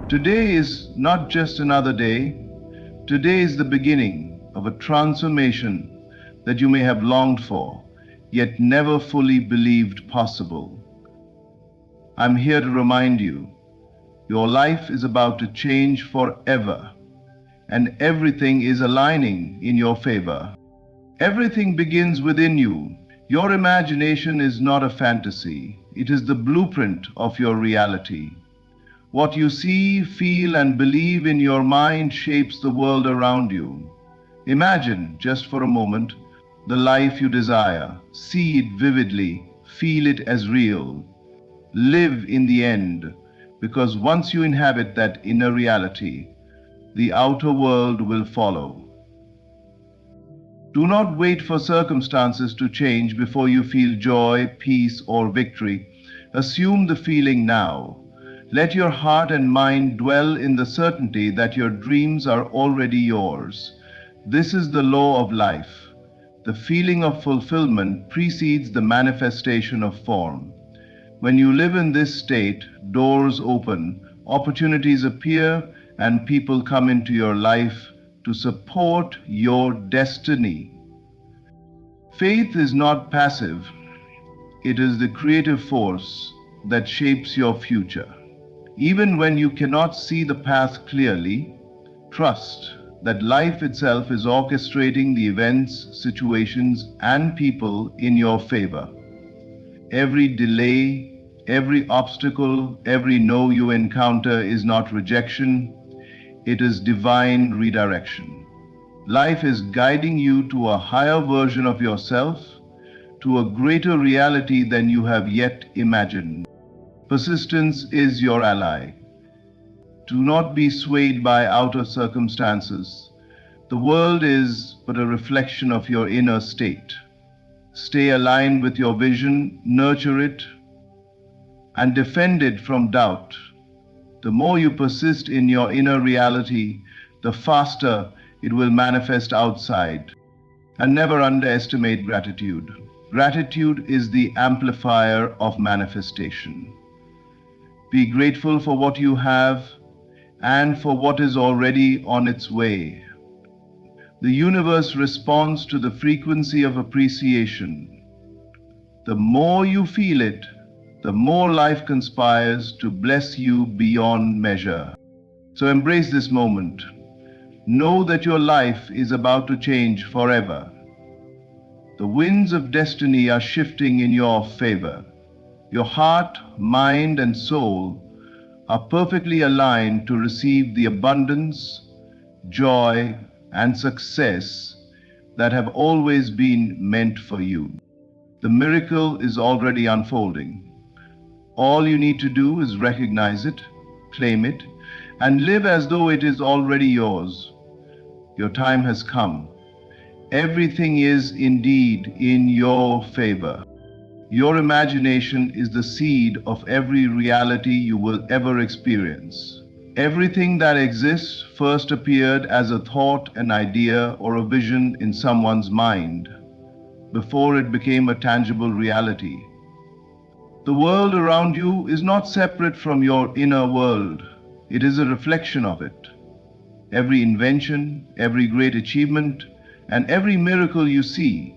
Today is not just another day. Today is the beginning of a transformation that you may have longed for, yet never fully believed possible. I'm here to remind you, your life is about to change forever, and everything is aligning in your favor. Everything begins within you. Your imagination is not a fantasy, it is the blueprint of your reality. What you see, feel, and believe in your mind shapes the world around you. Imagine, just for a moment, the life you desire. See it vividly, feel it as real. Live in the end, because once you inhabit that inner reality, the outer world will follow. Do not wait for circumstances to change before you feel joy, peace, or victory. Assume the feeling now. Let your heart and mind dwell in the certainty that your dreams are already yours. This is the law of life. The feeling of fulfillment precedes the manifestation of form. When you live in this state, doors open, opportunities appear, and people come into your life to support your destiny. Faith is not passive, it is the creative force that shapes your future. Even when you cannot see the path clearly, trust that life itself is orchestrating the events, situations, and people in your favor. Every delay, every obstacle, every no you encounter is not rejection, it is divine redirection. Life is guiding you to a higher version of yourself, to a greater reality than you have yet imagined. Persistence is your ally. Do not be swayed by outer circumstances. The world is but a reflection of your inner state. Stay aligned with your vision, nurture it, and defend it from doubt. The more you persist in your inner reality, the faster it will manifest outside. And never underestimate gratitude. Gratitude is the amplifier of manifestation. Be grateful for what you have and for what is already on its way. The universe responds to the frequency of appreciation. The more you feel it, the more life conspires to bless you beyond measure. So embrace this moment. Know that your life is about to change forever. The winds of destiny are shifting in your favor. Your heart, mind, and soul are perfectly aligned to receive the abundance, joy, and success that have always been meant for you. The miracle is already unfolding. All you need to do is recognize it, claim it, and live as though it is already yours. Your time has come. Everything is indeed in your favor. Your imagination is the seed of every reality you will ever experience. Everything that exists first appeared as a thought, an idea, or a vision in someone's mind before it became a tangible reality. The world around you is not separate from your inner world. It is a reflection of it. Every invention, every great achievement, and every miracle you see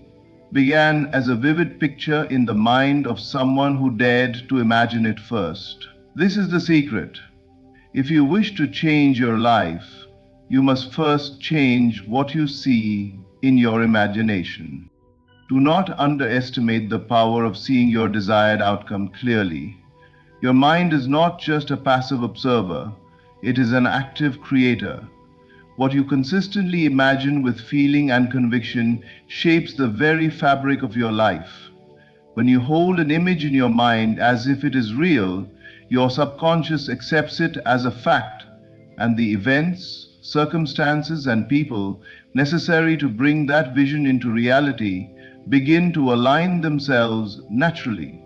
began as a vivid picture in the mind of someone who dared to imagine it first. This is the secret. If you wish to change your life, you must first change what you see in your imagination. Do not underestimate the power of seeing your desired outcome clearly. Your mind is not just a passive observer, it is an active creator. What you consistently imagine with feeling and conviction shapes the very fabric of your life. When you hold an image in your mind as if it is real, your subconscious accepts it as a fact, and the events, circumstances, and people necessary to bring that vision into reality begin to align themselves naturally.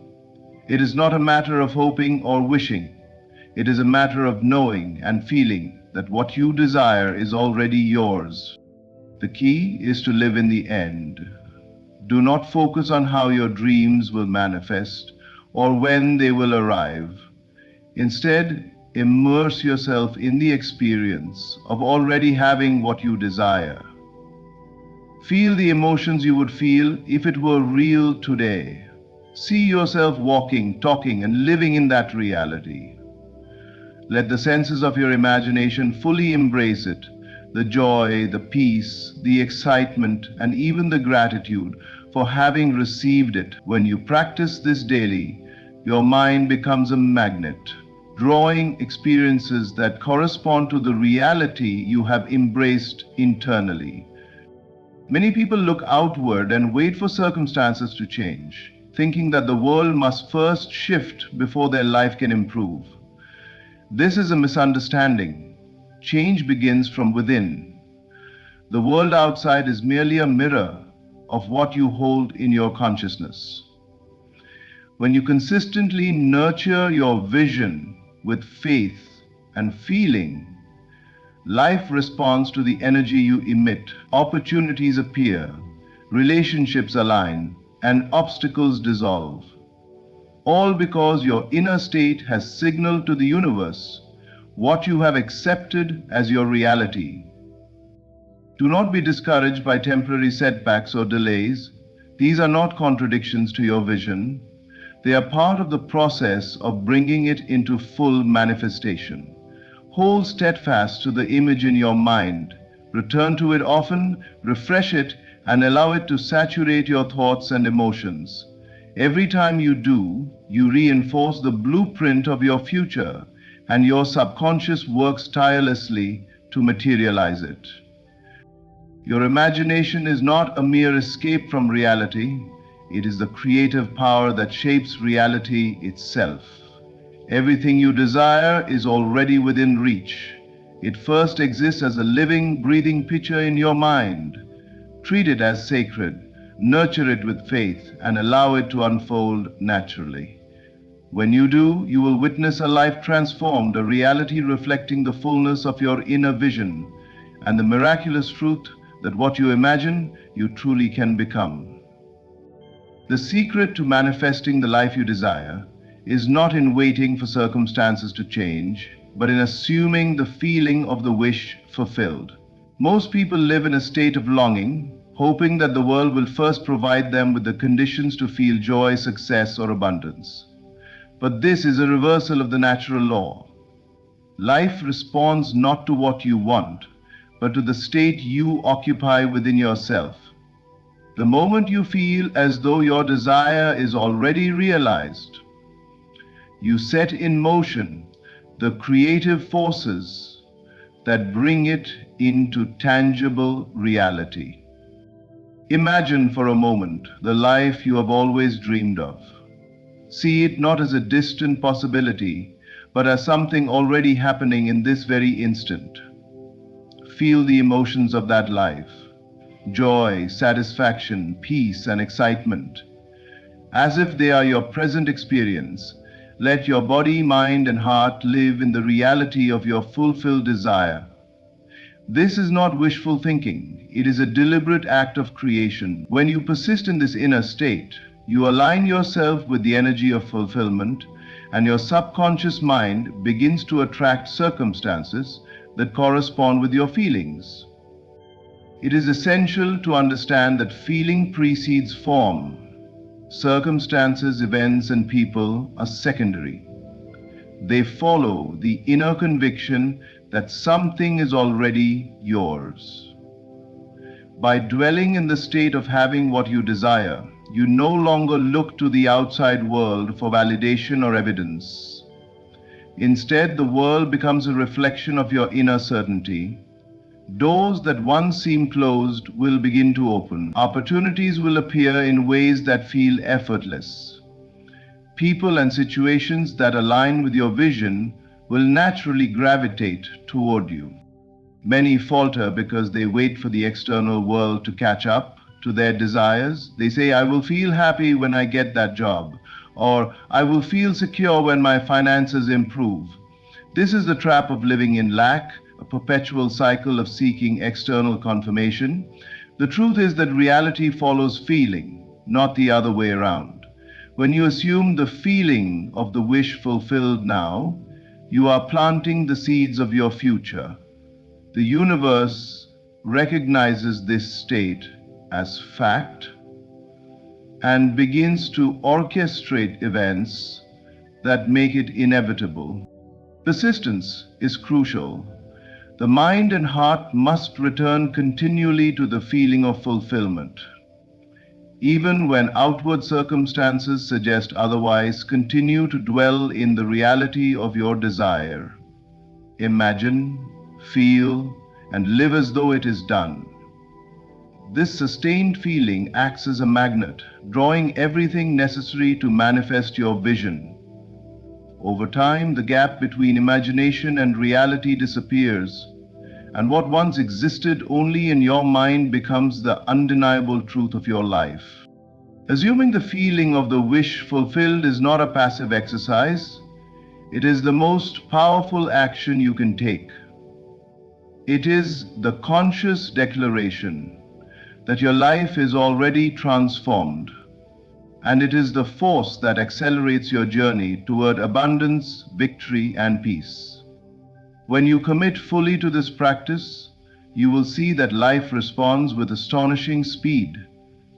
It is not a matter of hoping or wishing. It is a matter of knowing and feeling that what you desire is already yours. The key is to live in the end. Do not focus on how your dreams will manifest or when they will arrive. Instead, immerse yourself in the experience of already having what you desire. Feel the emotions you would feel if it were real today. See yourself walking, talking, and living in that reality. Let the senses of your imagination fully embrace it, the joy, the peace, the excitement, and even the gratitude for having received it. When you practice this daily, your mind becomes a magnet, drawing experiences that correspond to the reality you have embraced internally. Many people look outward and wait for circumstances to change, thinking that the world must first shift before their life can improve. This is a misunderstanding. Change begins from within. The world outside is merely a mirror of what you hold in your consciousness. When you consistently nurture your vision with faith and feeling, life responds to the energy you emit. Opportunities appear, relationships align, and obstacles dissolve. All because your inner state has signaled to the universe what you have accepted as your reality. Do not be discouraged by temporary setbacks or delays. These are not contradictions to your vision. They are part of the process of bringing it into full manifestation. Hold steadfast to the image in your mind. Return to it often, refresh it, and allow it to saturate your thoughts and emotions. Every time you do, you reinforce the blueprint of your future, and your subconscious works tirelessly to materialize it. Your imagination is not a mere escape from reality. It is the creative power that shapes reality itself. Everything you desire is already within reach. It first exists as a living, breathing picture in your mind. Treat it as sacred, nurture it with faith, and allow it to unfold naturally. When you do, you will witness a life transformed, a reality reflecting the fullness of your inner vision, and the miraculous truth that what you imagine, you truly can become. The secret to manifesting the life you desire is not in waiting for circumstances to change, but in assuming the feeling of the wish fulfilled. Most people live in a state of longing, hoping that the world will first provide them with the conditions to feel joy, success, or abundance. But this is a reversal of the natural law. Life responds not to what you want, but to the state you occupy within yourself. The moment you feel as though your desire is already realized, you set in motion the creative forces that bring it into tangible reality. Imagine for a moment the life you have always dreamed of. See it not as a distant possibility, but as something already happening in this very instant. Feel the emotions of that life: joy, satisfaction, peace, and excitement. As if they are your present experience, let your body, mind, and heart live in the reality of your fulfilled desire. This is not wishful thinking. It is a deliberate act of creation. When you persist in this inner state, you align yourself with the energy of fulfillment, and your subconscious mind begins to attract circumstances that correspond with your feelings. It is essential to understand that feeling precedes form. Circumstances, events, and people are secondary. They follow the inner conviction that something is already yours. By dwelling in the state of having what you desire, you no longer look to the outside world for validation or evidence. Instead, the world becomes a reflection of your inner certainty. Doors that once seemed closed will begin to open. Opportunities will appear in ways that feel effortless. People and situations that align with your vision will naturally gravitate toward you. Many falter because they wait for the external world to catch up to their desires. They say, "I will feel happy when I get that job," or "I will feel secure when my finances improve." This is the trap of living in lack, a perpetual cycle of seeking external confirmation. The truth is that reality follows feeling, not the other way around. When you assume the feeling of the wish fulfilled now, You are planting the seeds of your future. The universe recognizes this state as fact and begins to orchestrate events that make it inevitable. Persistence is crucial. The mind and heart must return continually to the feeling of fulfillment. Even when outward circumstances suggest otherwise, continue to dwell in the reality of your desire. Imagine, feel, and live as though it is done. This sustained feeling acts as a magnet, drawing everything necessary to manifest your vision. Over time, the gap between imagination and reality disappears, and what once existed only in your mind becomes the undeniable truth of your life. Assuming the feeling of the wish fulfilled is not a passive exercise, it is the most powerful action you can take. It is the conscious declaration that your life is already transformed, and it is the force that accelerates your journey toward abundance, victory, and peace. When you commit fully to this practice, you will see that life responds with astonishing speed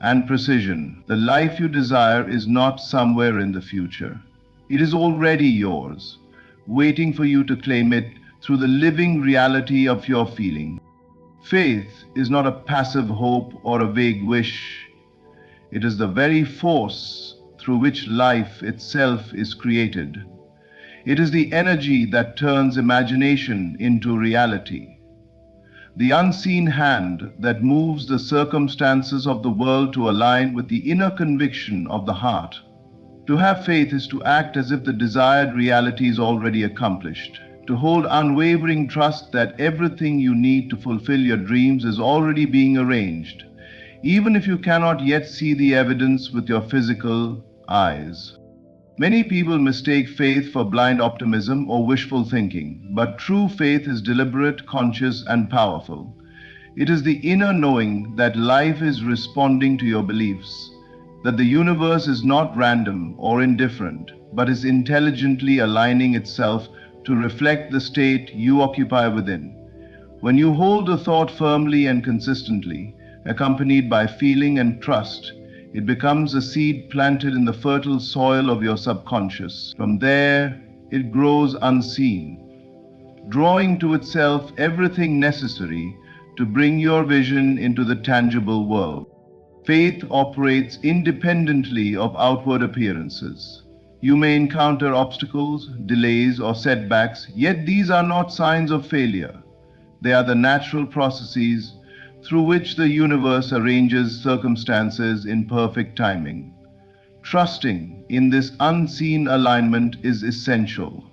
and precision. The life you desire is not somewhere in the future. It is already yours, waiting for you to claim it through the living reality of your feeling. Faith is not a passive hope or a vague wish. It is the very force through which life itself is created. It is the energy that turns imagination into reality, the unseen hand that moves the circumstances of the world to align with the inner conviction of the heart. To have faith is to act as if the desired reality is already accomplished, to hold unwavering trust that everything you need to fulfill your dreams is already being arranged, even if you cannot yet see the evidence with your physical eyes. Many people mistake faith for blind optimism or wishful thinking, but true faith is deliberate, conscious, and powerful. It is the inner knowing that life is responding to your beliefs, that the universe is not random or indifferent, but is intelligently aligning itself to reflect the state you occupy within. When you hold a thought firmly and consistently, accompanied by feeling and trust, it becomes a seed planted in the fertile soil of your subconscious. From there, it grows unseen, drawing to itself everything necessary to bring your vision into the tangible world. Faith operates independently of outward appearances. You may encounter obstacles, delays, or setbacks, yet these are not signs of failure. They are the natural processes through which the universe arranges circumstances in perfect timing. Trusting in this unseen alignment is essential.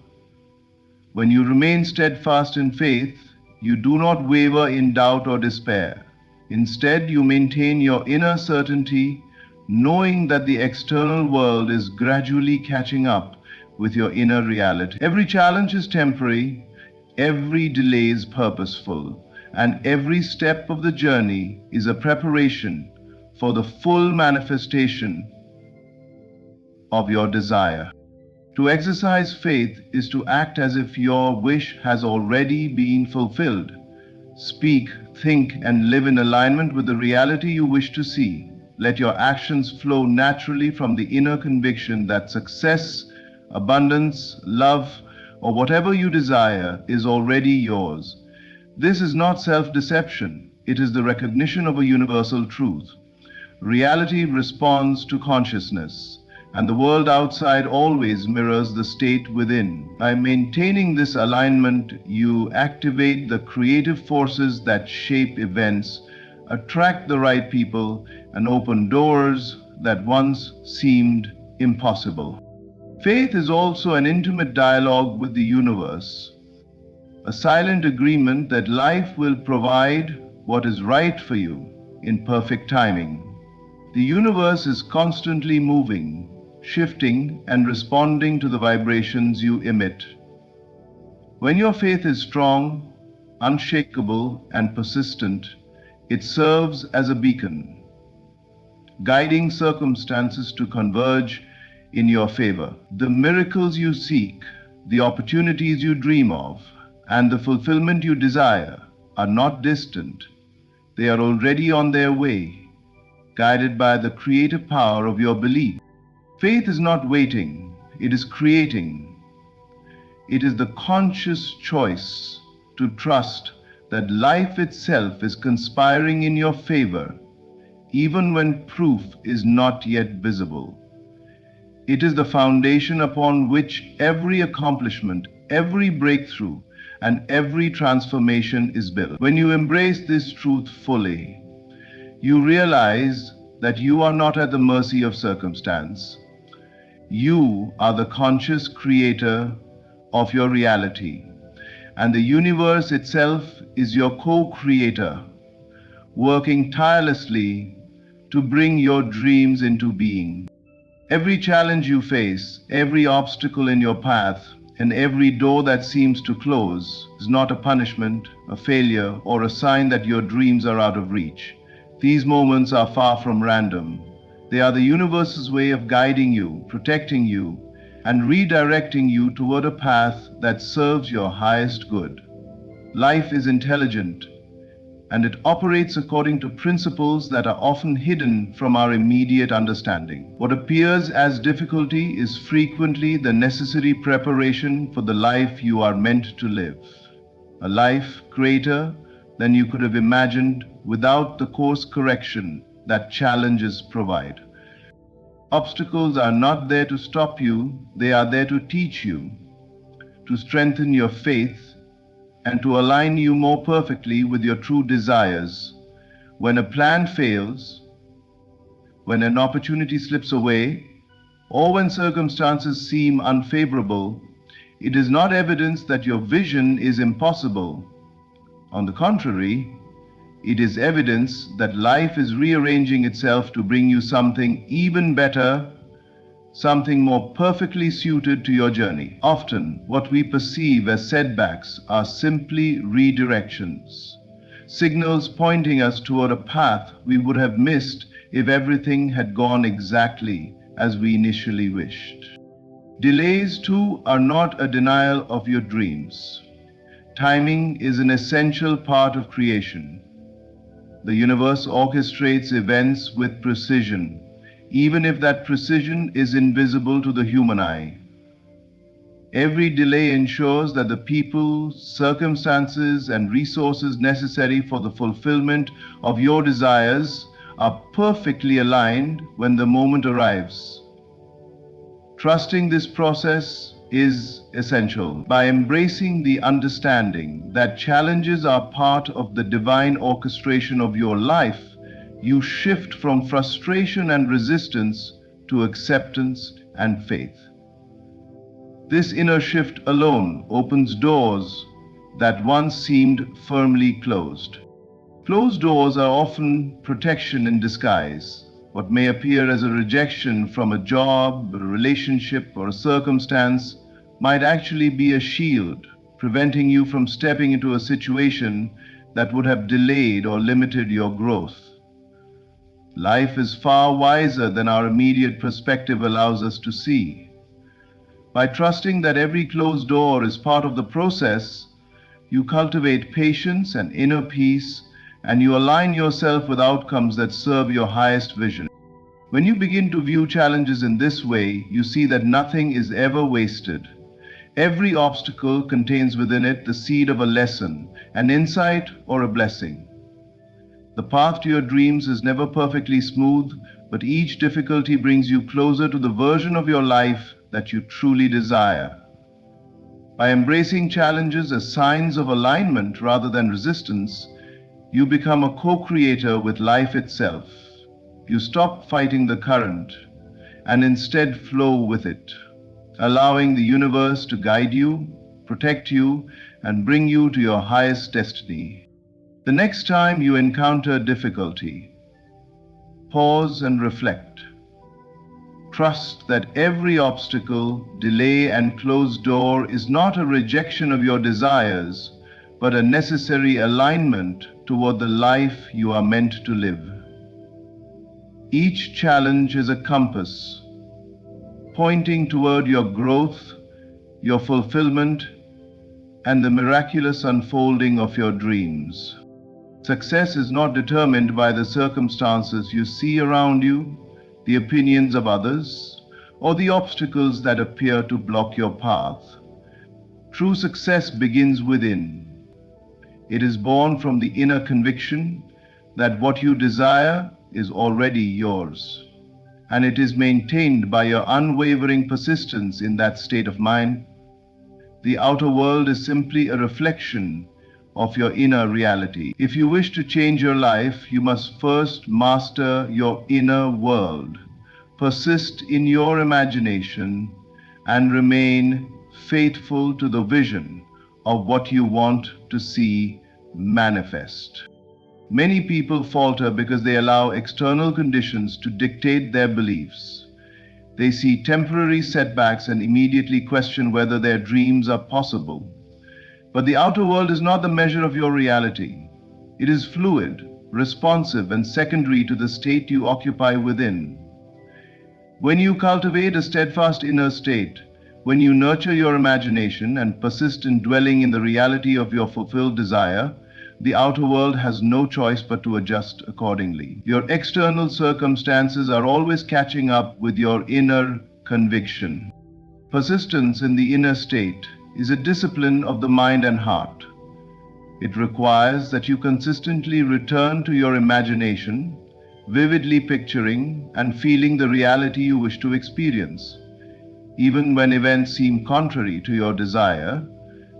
When you remain steadfast in faith, you do not waver in doubt or despair. Instead, you maintain your inner certainty, knowing that the external world is gradually catching up with your inner reality. Every challenge is temporary, every delay is purposeful, and every step of the journey is a preparation for the full manifestation of your desire. To exercise faith is to act as if your wish has already been fulfilled. Speak, think, and live in alignment with the reality you wish to see. Let your actions flow naturally from the inner conviction that success, abundance, love, or whatever you desire is already yours. This is not self-deception. It is the recognition of a universal truth. Reality responds to consciousness, and the world outside always mirrors the state within. By maintaining this alignment, you activate the creative forces that shape events, attract the right people, and open doors that once seemed impossible. Faith is also an intimate dialogue with the universe, a silent agreement that life will provide what is right for you in perfect timing. The universe is constantly moving, shifting, and responding to the vibrations you emit. When your faith is strong, unshakable, and persistent, it serves as a beacon, guiding circumstances to converge in your favor. The miracles you seek, The opportunities you dream of and the fulfillment you desire are not distant. They are already on their way, guided by the creative power of your belief. Faith is not waiting, it is creating. It is the conscious choice to trust that life itself is conspiring in your favor, even when proof is not yet visible. It is the foundation upon which every accomplishment, every breakthrough, and every transformation is built. When you embrace this truth fully, you realize that you are not at the mercy of circumstance. You are the conscious creator of your reality, and the universe itself is your co-creator, working tirelessly to bring your dreams into being. Every challenge you face, every obstacle in your path, and every door that seems to close is not a punishment, a failure, or a sign that your dreams are out of reach. These moments are far from random. They are the universe's way of guiding you, protecting you, and redirecting you toward a path that serves your highest good. Life is intelligent, and it operates according to principles that are often hidden from our immediate understanding. What appears as difficulty is frequently the necessary preparation for the life you are meant to live. A life greater than you could have imagined without the course correction that challenges provide. Obstacles are not there to stop you, they are there to teach you, to strengthen your faith, and to align you more perfectly with your true desires. When a plan fails, when an opportunity slips away, or when circumstances seem unfavorable, it is not evidence that your vision is impossible. On the contrary, it is evidence that life is rearranging itself to bring you something even better, something more perfectly suited to your journey. Often, what we perceive as setbacks are simply redirections, signals pointing us toward a path we would have missed if everything had gone exactly as we initially wished. Delays, too, are not a denial of your dreams. Timing is an essential part of creation. The universe orchestrates events with precision, even if that precision is invisible to the human eye. Every delay ensures that the people, circumstances, and resources necessary for the fulfillment of your desires are perfectly aligned when the moment arrives. Trusting this process is essential. By embracing the understanding that challenges are part of the divine orchestration of your life, you shift from frustration and resistance to acceptance and faith. This inner shift alone opens doors that once seemed firmly closed. Closed doors are often protection in disguise. What may appear as a rejection from a job, a relationship, or a circumstance might actually be a shield, preventing you from stepping into a situation that would have delayed or limited your growth. Life is far wiser than our immediate perspective allows us to see. By trusting that every closed door is part of the process, you cultivate patience and inner peace, and you align yourself with outcomes that serve your highest vision. When you begin to view challenges in this way, you see that nothing is ever wasted. Every obstacle contains within it the seed of a lesson, an insight, or a blessing. The path to your dreams is never perfectly smooth, but each difficulty brings you closer to the version of your life that you truly desire. By embracing challenges as signs of alignment rather than resistance, you become a co-creator with life itself. You stop fighting the current and instead flow with it, allowing the universe to guide you, protect you, and bring you to your highest destiny. The next time you encounter difficulty, pause and reflect. Trust that every obstacle, delay, and closed door is not a rejection of your desires, but a necessary alignment toward the life you are meant to live. Each challenge is a compass, pointing toward your growth, your fulfillment, and the miraculous unfolding of your dreams. Success is not determined by the circumstances you see around you, the opinions of others, or the obstacles that appear to block your path. True success begins within. It is born from the inner conviction that what you desire is already yours, and it is maintained by your unwavering persistence in that state of mind. The outer world is simply a reflection of your inner reality. If you wish to change your life, you must first master your inner world, persist in your imagination, and remain faithful to the vision of what you want to see manifest. Many people falter because they allow external conditions to dictate their beliefs. They see temporary setbacks and immediately question whether their dreams are possible. But the outer world is not the measure of your reality. It is fluid, responsive, and secondary to the state you occupy within. When you cultivate a steadfast inner state, when you nurture your imagination and persist in dwelling in the reality of your fulfilled desire, the outer world has no choice but to adjust accordingly. Your external circumstances are always catching up with your inner conviction. Persistence in the inner state is a discipline of the mind and heart. It requires that you consistently return to your imagination, vividly picturing and feeling the reality you wish to experience. Even when events seem contrary to your desire,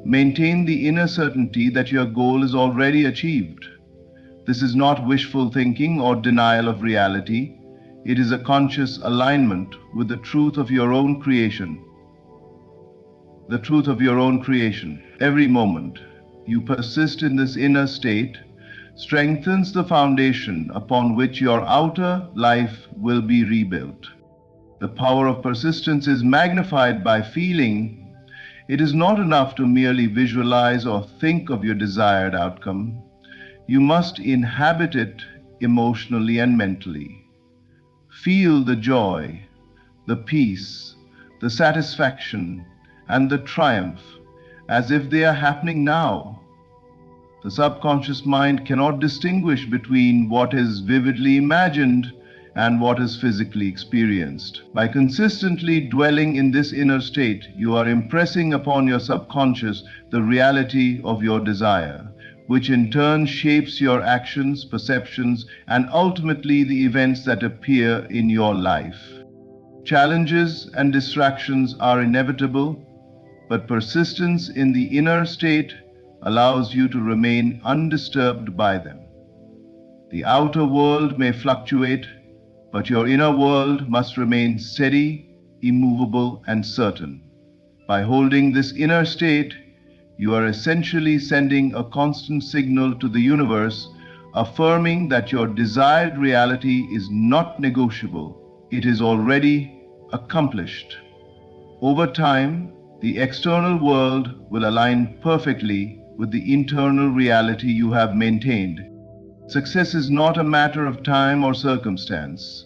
maintain the inner certainty that your goal is already achieved. This is not wishful thinking or denial of reality. It is a conscious alignment with the truth of your own creation. The truth of your own creation. Every moment you persist in this inner state strengthens the foundation upon which your outer life will be rebuilt. The power of persistence is magnified by feeling. It is not enough to merely visualize or think of your desired outcome. You must inhabit it emotionally and mentally. Feel the joy, the peace, the satisfaction, and the triumph as if they are happening now. The subconscious mind cannot distinguish between what is vividly imagined and what is physically experienced. By consistently dwelling in this inner state, you are impressing upon your subconscious the reality of your desire, which in turn shapes your actions, perceptions, and ultimately the events that appear in your life. Challenges and distractions are inevitable, but persistence in the inner state allows you to remain undisturbed by them. The outer world may fluctuate, but your inner world must remain steady, immovable, and certain. By holding this inner state, you are essentially sending a constant signal to the universe, affirming that your desired reality is not negotiable. It is already accomplished. Over time, the external world will align perfectly with the internal reality you have maintained. Success is not a matter of time or circumstance.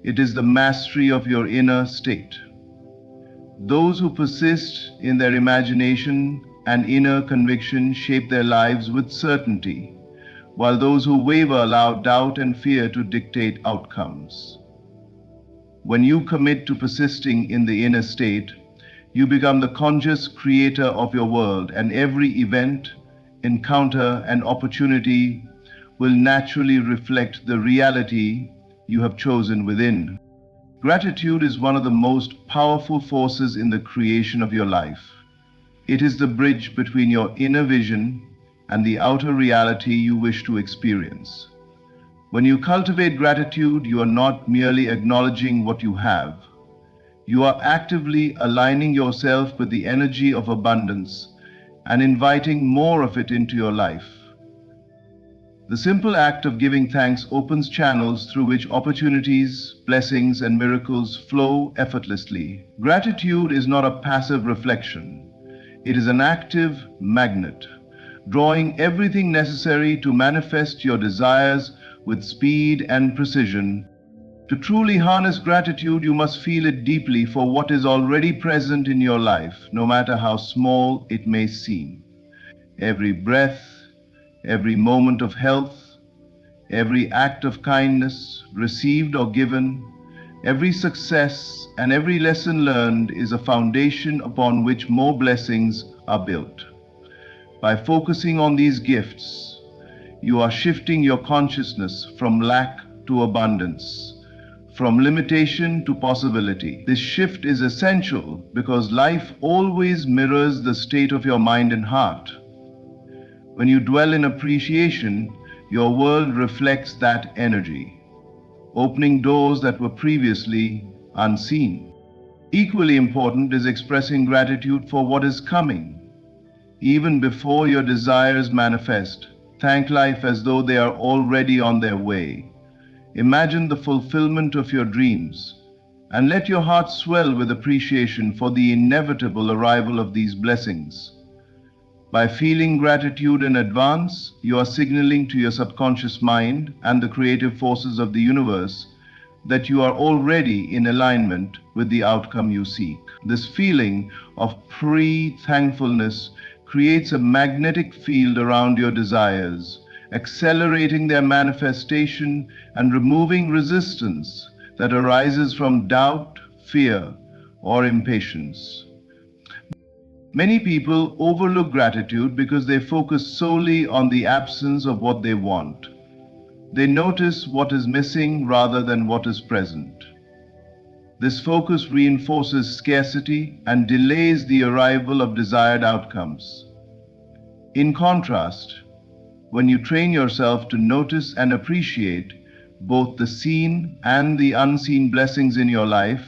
It is the mastery of your inner state. Those who persist in their imagination and inner conviction shape their lives with certainty, while those who waver allow doubt and fear to dictate outcomes. When you commit to persisting in the inner state, you become the conscious creator of your world, and every event, encounter, and opportunity will naturally reflect the reality you have chosen within. Gratitude is one of the most powerful forces in the creation of your life. It is the bridge between your inner vision and the outer reality you wish to experience. When you cultivate gratitude, you are not merely acknowledging what you have. You are actively aligning yourself with the energy of abundance and inviting more of it into your life. The simple act of giving thanks opens channels through which opportunities, blessings, and miracles flow effortlessly. Gratitude is not a passive reflection. It is an active magnet, drawing everything necessary to manifest your desires with speed and precision. To truly harness gratitude, you must feel it deeply for what is already present in your life, no matter how small it may seem. Every breath, every moment of health, every act of kindness, received or given, every success and every lesson learned is a foundation upon which more blessings are built. By focusing on these gifts, you are shifting your consciousness from lack to abundance, from limitation to possibility. This shift is essential because life always mirrors the state of your mind and heart. When you dwell in appreciation, your world reflects that energy, opening doors that were previously unseen. Equally important is expressing gratitude for what is coming. Even before your desires manifest, thank life as though they are already on their way. Imagine the fulfillment of your dreams, and let your heart swell with appreciation for the inevitable arrival of these blessings. By feeling gratitude in advance, you are signaling to your subconscious mind and the creative forces of the universe that you are already in alignment with the outcome you seek. This feeling of pre-thankfulness creates a magnetic field around your desires, accelerating their manifestation and removing resistance that arises from doubt, fear, or impatience. Many people overlook gratitude because they focus solely on the absence of what they want. They notice what is missing rather than what is present. This focus reinforces scarcity and delays the arrival of desired outcomes. In contrast, when you train yourself to notice and appreciate both the seen and the unseen blessings in your life,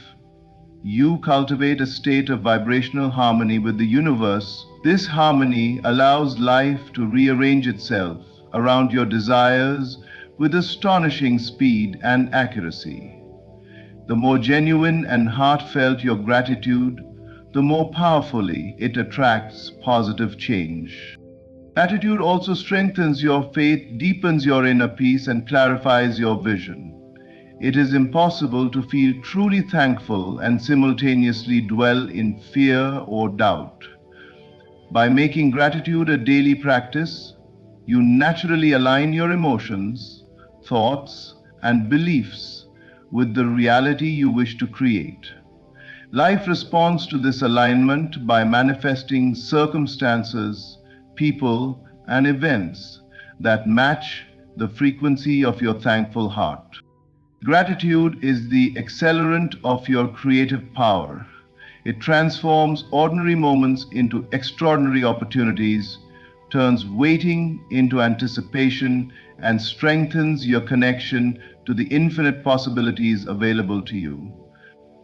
you cultivate a state of vibrational harmony with the universe. This harmony allows life to rearrange itself around your desires with astonishing speed and accuracy. The more genuine and heartfelt your gratitude, the more powerfully it attracts positive change. Gratitude also strengthens your faith, deepens your inner peace, and clarifies your vision. It is impossible to feel truly thankful and simultaneously dwell in fear or doubt. By making gratitude a daily practice, you naturally align your emotions, thoughts, and beliefs with the reality you wish to create. Life responds to this alignment by manifesting circumstances, people, and events that match the frequency of your thankful heart. Gratitude is the accelerant of your creative power. It transforms ordinary moments into extraordinary opportunities, turns waiting into anticipation, and strengthens your connection to the infinite possibilities available to you.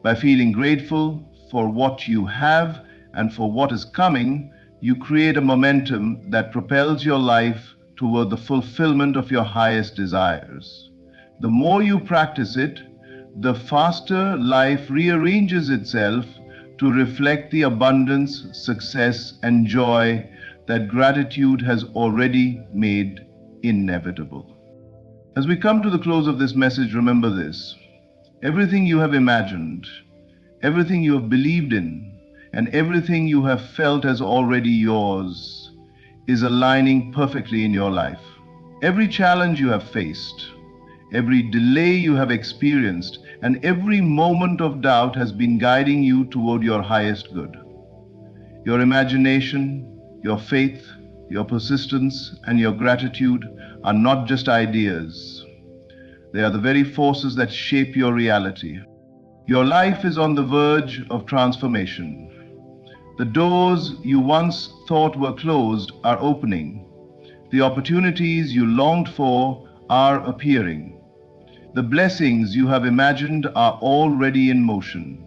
By feeling grateful for what you have and for what is coming, you create a momentum that propels your life toward the fulfillment of your highest desires. The more you practice it, the faster life rearranges itself to reflect the abundance, success, and joy that gratitude has already made inevitable. As we come to the close of this message, remember this: everything you have imagined, everything you have believed in, and everything you have felt as already yours is aligning perfectly in your life. Every challenge you have faced, every delay you have experienced, and every moment of doubt has been guiding you toward your highest good. Your imagination, your faith, your persistence, and your gratitude are not just ideas. They are the very forces that shape your reality. Your life is on the verge of transformation. The doors you once thought were closed are opening. The opportunities you longed for are appearing. The blessings you have imagined are already in motion,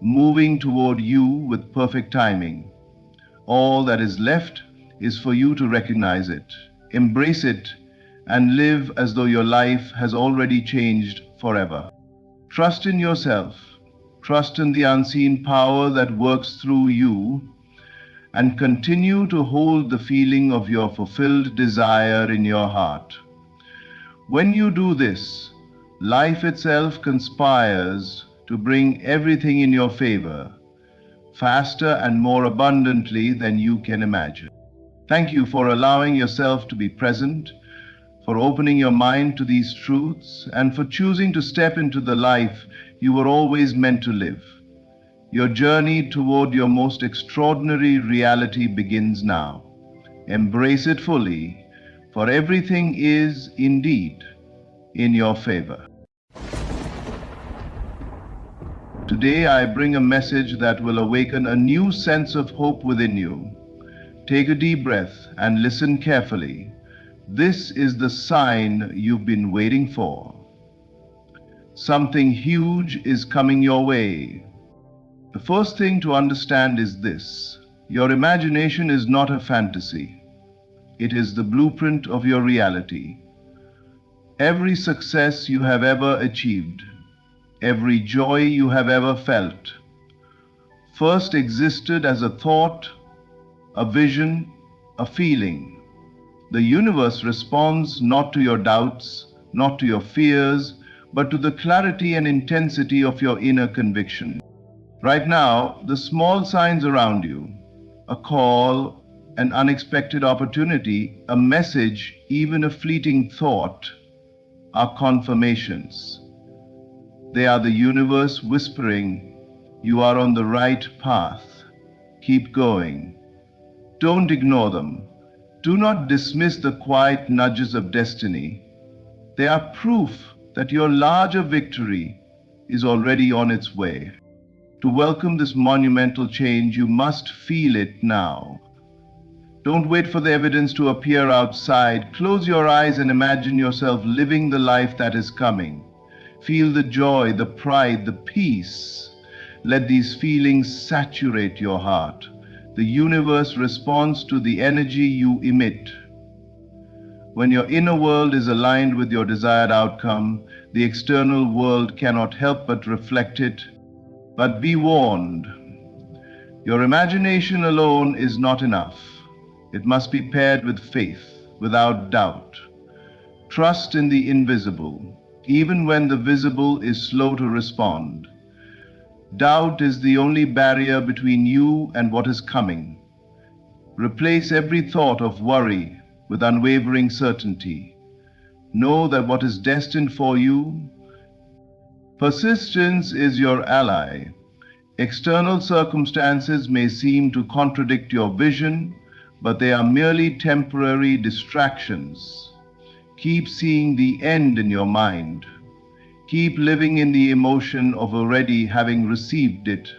moving toward you with perfect timing. All that is left is for you to recognize it, embrace it, and live as though your life has already changed forever. Trust in yourself, trust in the unseen power that works through you, and continue to hold the feeling of your fulfilled desire in your heart. When you do this, Life itself conspires to bring everything in your favor, faster and more abundantly than you can imagine. Thank you for allowing yourself to be present, for opening your mind to these truths, and for choosing to step into the life you were always meant to live. Your journey toward your most extraordinary reality begins now. Embrace it fully, for everything is indeed in your favor. Today I bring a message that will awaken a new sense of hope within you. Take a deep breath and listen carefully. This is the sign you've been waiting for. Something huge is coming your way. The first thing to understand is this: your imagination is not a fantasy. It is the blueprint of your reality. Every success you have ever achieved, every joy you have ever felt, first existed as a thought, a vision, a feeling. The universe responds not to your doubts, not to your fears, but to the clarity and intensity of your inner conviction. Right now, the small signs around you, a call, an unexpected opportunity, a message, even a fleeting thought, are confirmations. They are the universe whispering, "You are on the right path. Keep going." Don't ignore them. Do not dismiss the quiet nudges of destiny. They are proof that your larger victory is already on its way. To welcome this monumental change, you must feel it now. Don't wait for the evidence to appear outside. Close your eyes and imagine yourself living the life that is coming. Feel the joy, the pride, the peace. Let these feelings saturate your heart. The universe responds to the energy you emit. When your inner world is aligned with your desired outcome, the external world cannot help but reflect it. But be warned, your imagination alone is not enough. It must be paired with faith, without doubt. Trust in the invisible, even when the visible is slow to respond. Doubt is the only barrier between you and what is coming. Replace every thought of worry with unwavering certainty. Know that what is destined for you, persistence is your ally. External circumstances may seem to contradict your vision, but they are merely temporary distractions. Keep seeing the end in your mind. Keep living in the emotion of already having received it.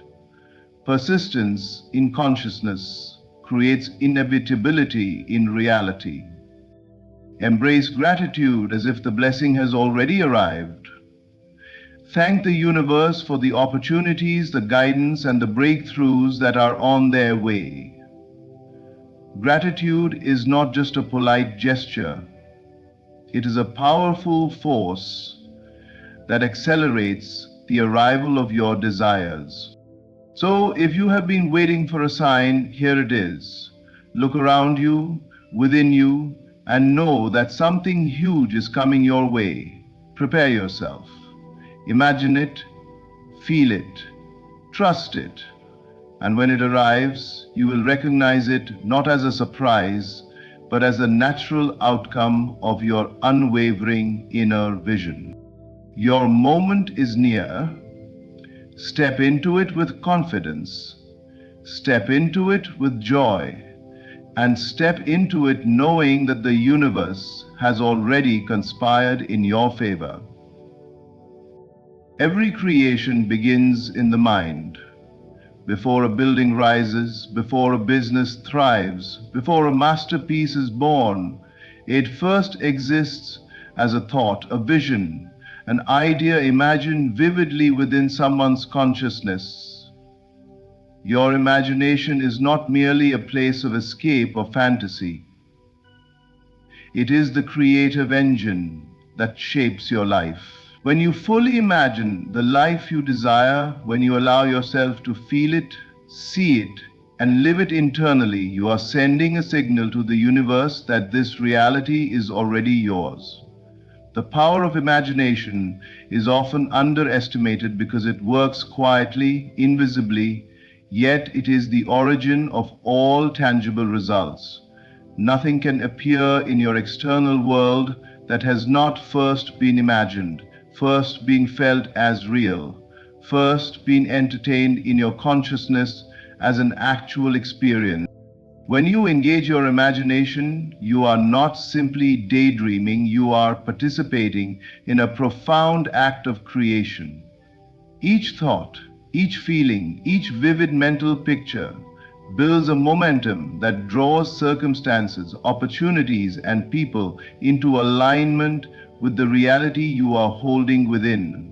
Persistence in consciousness creates inevitability in reality. Embrace gratitude as if the blessing has already arrived. Thank the universe for the opportunities, the guidance, and the breakthroughs that are on their way. Gratitude is not just a polite gesture. It is a powerful force that accelerates the arrival of your desires. So, if you have been waiting for a sign, here it is. Look around you, within you, and know that something huge is coming your way. Prepare yourself. Imagine it, feel it, trust it, and when it arrives, you will recognize it not as a surprise, but as a natural outcome of your unwavering inner vision. Your moment is near. Step into it with confidence. Step into it with joy. And step into it knowing that the universe has already conspired in your favor. Every creation begins in the mind. Before a building rises, before a business thrives, before a masterpiece is born, it first exists as a thought, a vision, an idea imagined vividly within someone's consciousness. Your imagination is not merely a place of escape or fantasy. It is the creative engine that shapes your life. When you fully imagine the life you desire, when you allow yourself to feel it, see it, and live it internally, you are sending a signal to the universe that this reality is already yours. The power of imagination is often underestimated because it works quietly, invisibly, yet it is the origin of all tangible results. Nothing can appear in your external world that has not first been imagined, first been felt as real, first been entertained in your consciousness as an actual experience. When you engage your imagination, you are not simply daydreaming, you are participating in a profound act of creation. Each thought, each feeling, each vivid mental picture builds a momentum that draws circumstances, opportunities, and people into alignment with the reality you are holding within.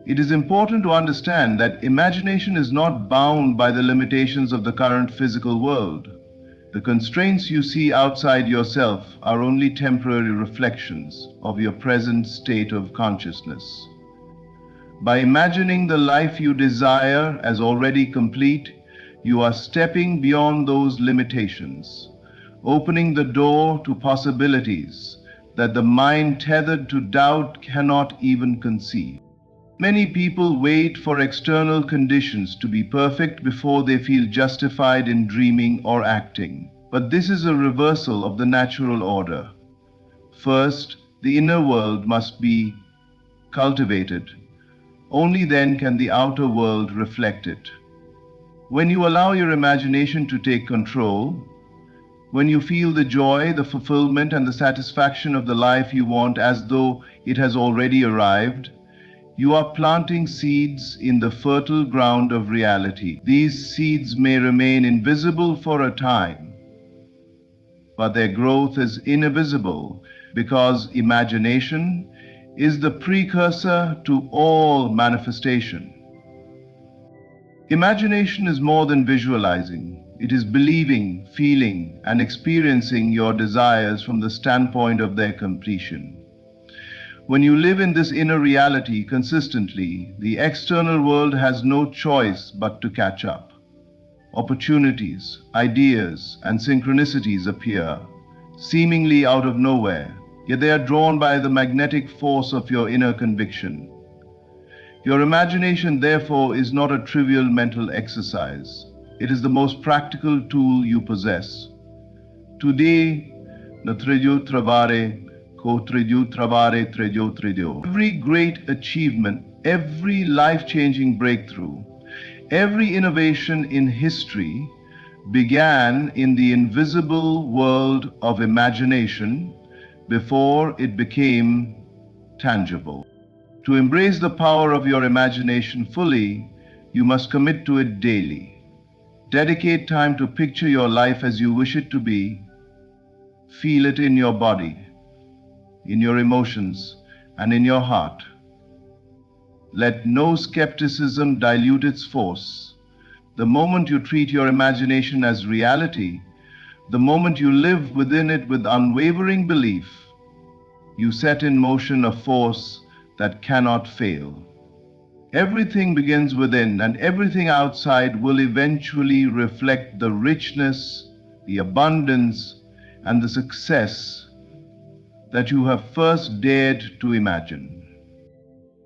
It is important to understand that imagination is not bound by the limitations of the current physical world. The constraints you see outside yourself are only temporary reflections of your present state of consciousness. By imagining the life you desire as already complete, you are stepping beyond those limitations, opening the door to possibilities that the mind tethered to doubt cannot even conceive. Many people wait for external conditions to be perfect before they feel justified in dreaming or acting. But this is a reversal of the natural order. First, the inner world must be cultivated. Only then can the outer world reflect it. When you allow your imagination to take control, when you feel the joy, the fulfillment, and the satisfaction of the life you want as though it has already arrived, you are planting seeds in the fertile ground of reality. These seeds may remain invisible for a time, but their growth is invisible because imagination is the precursor to all manifestation. Imagination is more than visualizing. It is believing, feeling, and experiencing your desires from the standpoint of their completion. When you live in this inner reality consistently, the external world has no choice but to catch up. Opportunities, ideas, and synchronicities appear, seemingly out of nowhere, yet they are drawn by the magnetic force of your inner conviction. Your imagination, therefore, is not a trivial mental exercise. It is the most practical tool you possess. Today, na trejo trovare, ko trejo trovare trejo trejo. Every great achievement, every life-changing breakthrough, every innovation in history began in the invisible world of imagination before it became tangible. To embrace the power of your imagination fully, you must commit to it daily. Dedicate time to picture your life as you wish it to be. Feel it in your body, in your emotions, and in your heart. Let no skepticism dilute its force. The moment you treat your imagination as reality, the moment you live within it with unwavering belief, you set in motion a force that cannot fail. Everything begins within, and everything outside will eventually reflect the richness, the abundance, and the success that you have first dared to imagine.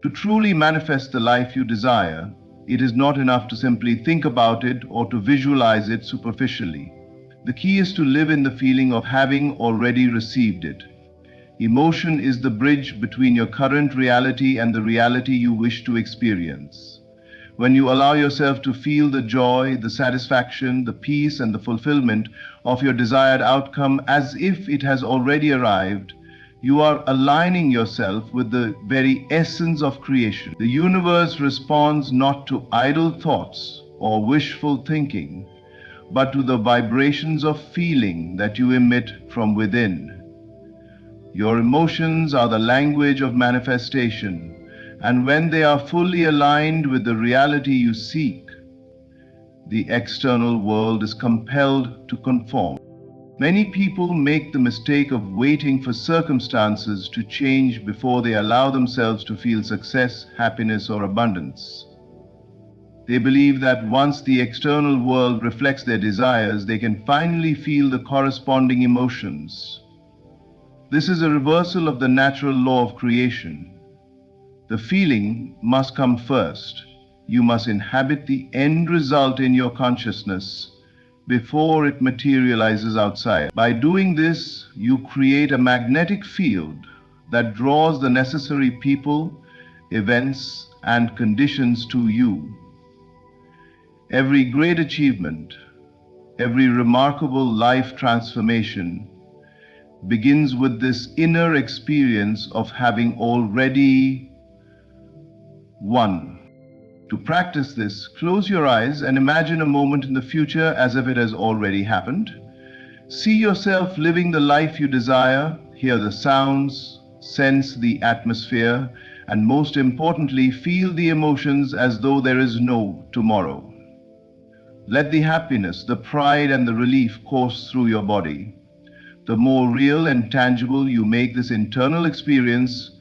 To truly manifest the life you desire, it is not enough to simply think about it or to visualize it superficially. The key is to live in the feeling of having already received it. Emotion is the bridge between your current reality and the reality you wish to experience. When you allow yourself to feel the joy, the satisfaction, the peace, and the fulfillment of your desired outcome as if it has already arrived, you are aligning yourself with the very essence of creation. The universe responds not to idle thoughts or wishful thinking, but to the vibrations of feeling that you emit from within. Your emotions are the language of manifestation, and when they are fully aligned with the reality you seek, the external world is compelled to conform. Many people make the mistake of waiting for circumstances to change before they allow themselves to feel success, happiness, or abundance. They believe that once the external world reflects their desires, they can finally feel the corresponding emotions. This is a reversal of the natural law of creation. The feeling must come first. You must inhabit the end result in your consciousness before it materializes outside. By doing this, you create a magnetic field that draws the necessary people, events, and conditions to you. Every great achievement, every remarkable life transformation begins with this inner experience of having already won. To practice this, close your eyes and imagine a moment in the future as if it has already happened. See yourself living the life you desire, hear the sounds, sense the atmosphere, and most importantly, feel the emotions as though there is no tomorrow. Let the happiness, the pride, and the relief course through your body. The more real and tangible you make this internal experience,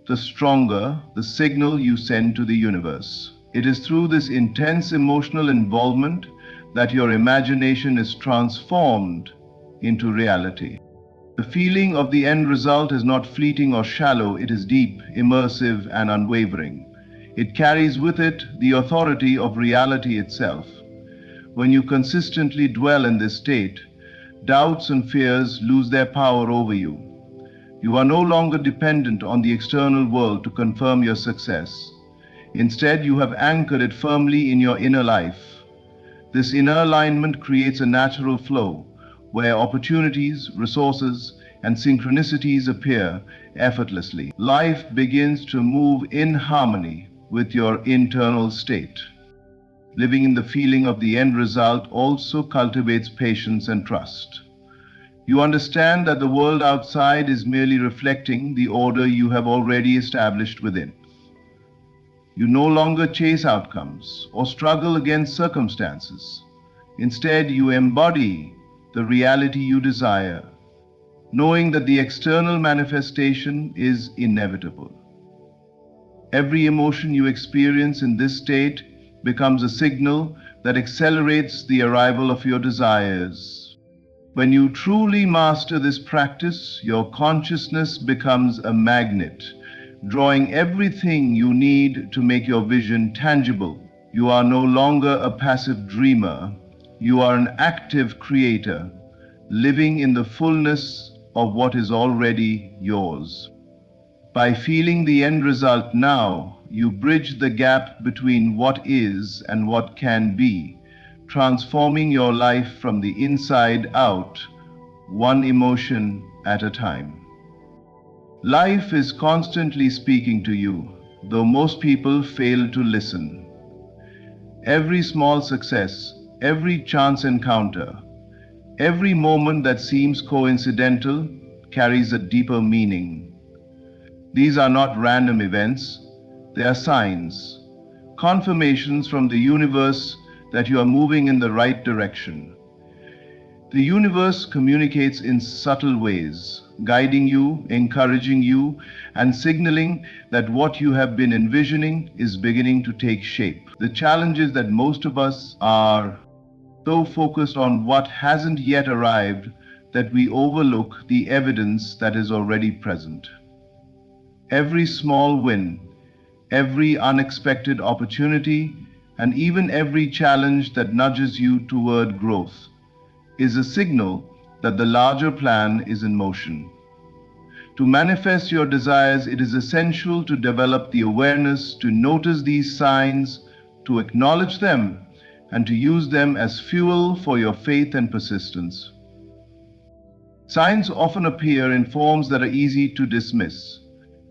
the stronger the signal you send to the universe. It is through this intense emotional involvement that your imagination is transformed into reality. The feeling of the end result is not fleeting or shallow, it is deep, immersive, and unwavering. It carries with it the authority of reality itself. When you consistently dwell in this state, doubts and fears lose their power over you. You are no longer dependent on the external world to confirm your success. Instead, you have anchored it firmly in your inner life. This inner alignment creates a natural flow where opportunities, resources, and synchronicities appear effortlessly. Life begins to move in harmony with your internal state. Living in the feeling of the end result also cultivates patience and trust. You understand that the world outside is merely reflecting the order you have already established within. You no longer chase outcomes or struggle against circumstances. Instead, you embody the reality you desire, knowing that the external manifestation is inevitable. Every emotion you experience in this state becomes a signal that accelerates the arrival of your desires. When you truly master this practice, your consciousness becomes a magnet, drawing everything you need to make your vision tangible. You are no longer a passive dreamer. You are an active creator, living in the fullness of what is already yours. By feeling the end result now, you bridge the gap between what is and what can be, transforming your life from the inside out, one emotion at a time. Life is constantly speaking to you, though most people fail to listen. Every small success, every chance encounter, every moment that seems coincidental carries a deeper meaning. These are not random events, they are signs, confirmations from the universe that you are moving in the right direction. The universe communicates in subtle ways, guiding you, encouraging you, and signaling that what you have been envisioning is beginning to take shape. The challenge is that most of us are so focused on what hasn't yet arrived that we overlook the evidence that is already present. Every small win, every unexpected opportunity, and even every challenge that nudges you toward growth is a signal that the larger plan is in motion. To manifest your desires, it is essential to develop the awareness to notice these signs, to acknowledge them, and to use them as fuel for your faith and persistence. Signs often appear in forms that are easy to dismiss.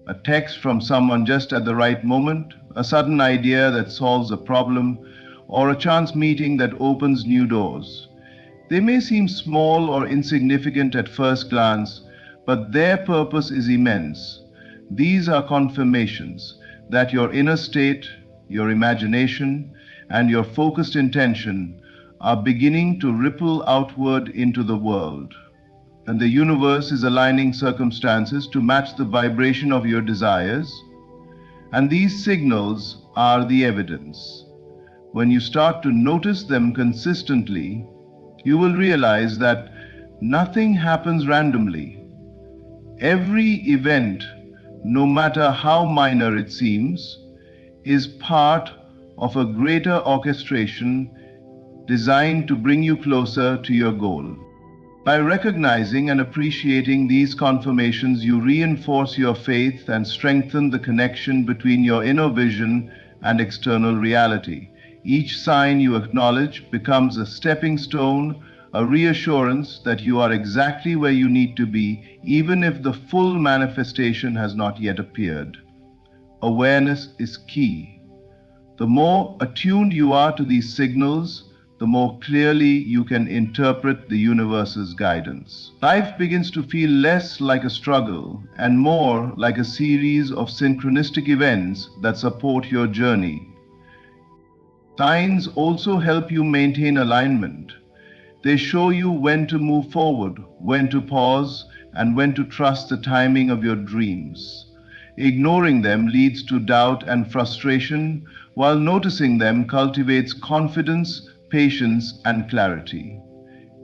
A text from someone just at the right moment, a sudden idea that solves a problem, or a chance meeting that opens new doors. They may seem small or insignificant at first glance, but their purpose is immense. These are confirmations that your inner state, your imagination, and your focused intention are beginning to ripple outward into the world. And the universe is aligning circumstances to match the vibration of your desires, and these signals are the evidence. When you start to notice them consistently, you will realize that nothing happens randomly. Every event, no matter how minor it seems, is part of a greater orchestration designed to bring you closer to your goal. By recognizing and appreciating these confirmations, you reinforce your faith and strengthen the connection between your inner vision and external reality. Each sign you acknowledge becomes a stepping stone, a reassurance that you are exactly where you need to be, even if the full manifestation has not yet appeared. Awareness is key. The more attuned you are to these signals, the more clearly you can interpret the universe's guidance. Life begins to feel less like a struggle and more like a series of synchronistic events that support your journey. Signs also help you maintain alignment. They show you when to move forward, when to pause, and when to trust the timing of your dreams. Ignoring them leads to doubt and frustration, while noticing them cultivates confidence, patience, and clarity.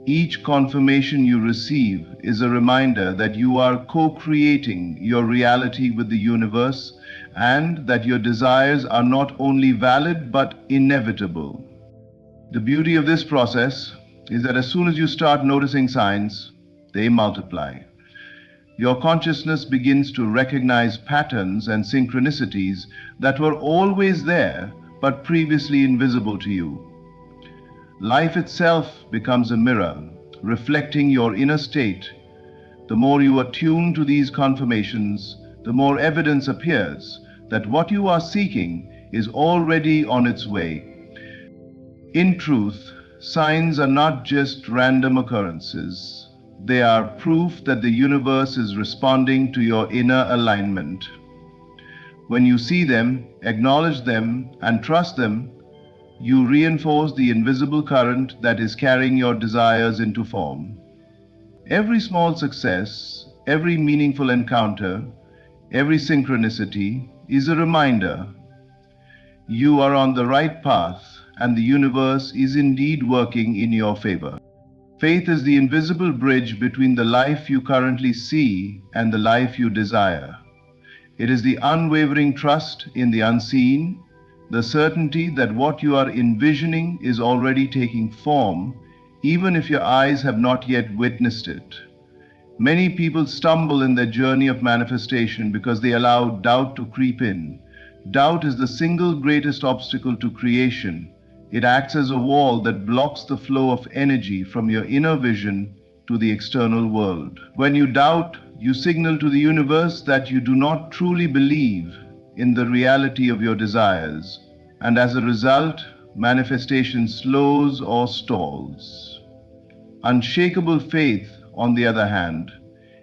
Each confirmation you receive is a reminder that you are co-creating your reality with the universe and that your desires are not only valid but inevitable. The beauty of this process is that as soon as you start noticing signs, they multiply. Your consciousness begins to recognize patterns and synchronicities that were always there but previously invisible to you. Life itself becomes a mirror, reflecting your inner state. The more you attune to these confirmations, the more evidence appears that what you are seeking is already on its way. In truth, signs are not just random occurrences. They are proof that the universe is responding to your inner alignment. When you see them, acknowledge them, and trust them, you reinforce the invisible current that is carrying your desires into form. Every small success, every meaningful encounter, every synchronicity is a reminder you are on the right path and the universe is indeed working in your favor. Faith is the invisible bridge between the life you currently see and the life you desire. It is the unwavering trust in the unseen, the certainty that what you are envisioning is already taking form, even if your eyes have not yet witnessed it. Many people stumble in their journey of manifestation because they allow doubt to creep in. Doubt is the single greatest obstacle to creation. It acts as a wall that blocks the flow of energy from your inner vision to the external world. When you doubt, you signal to the universe that you do not truly believe in the reality of your desires, and as a result, manifestation slows or stalls. Unshakable faith, on the other hand,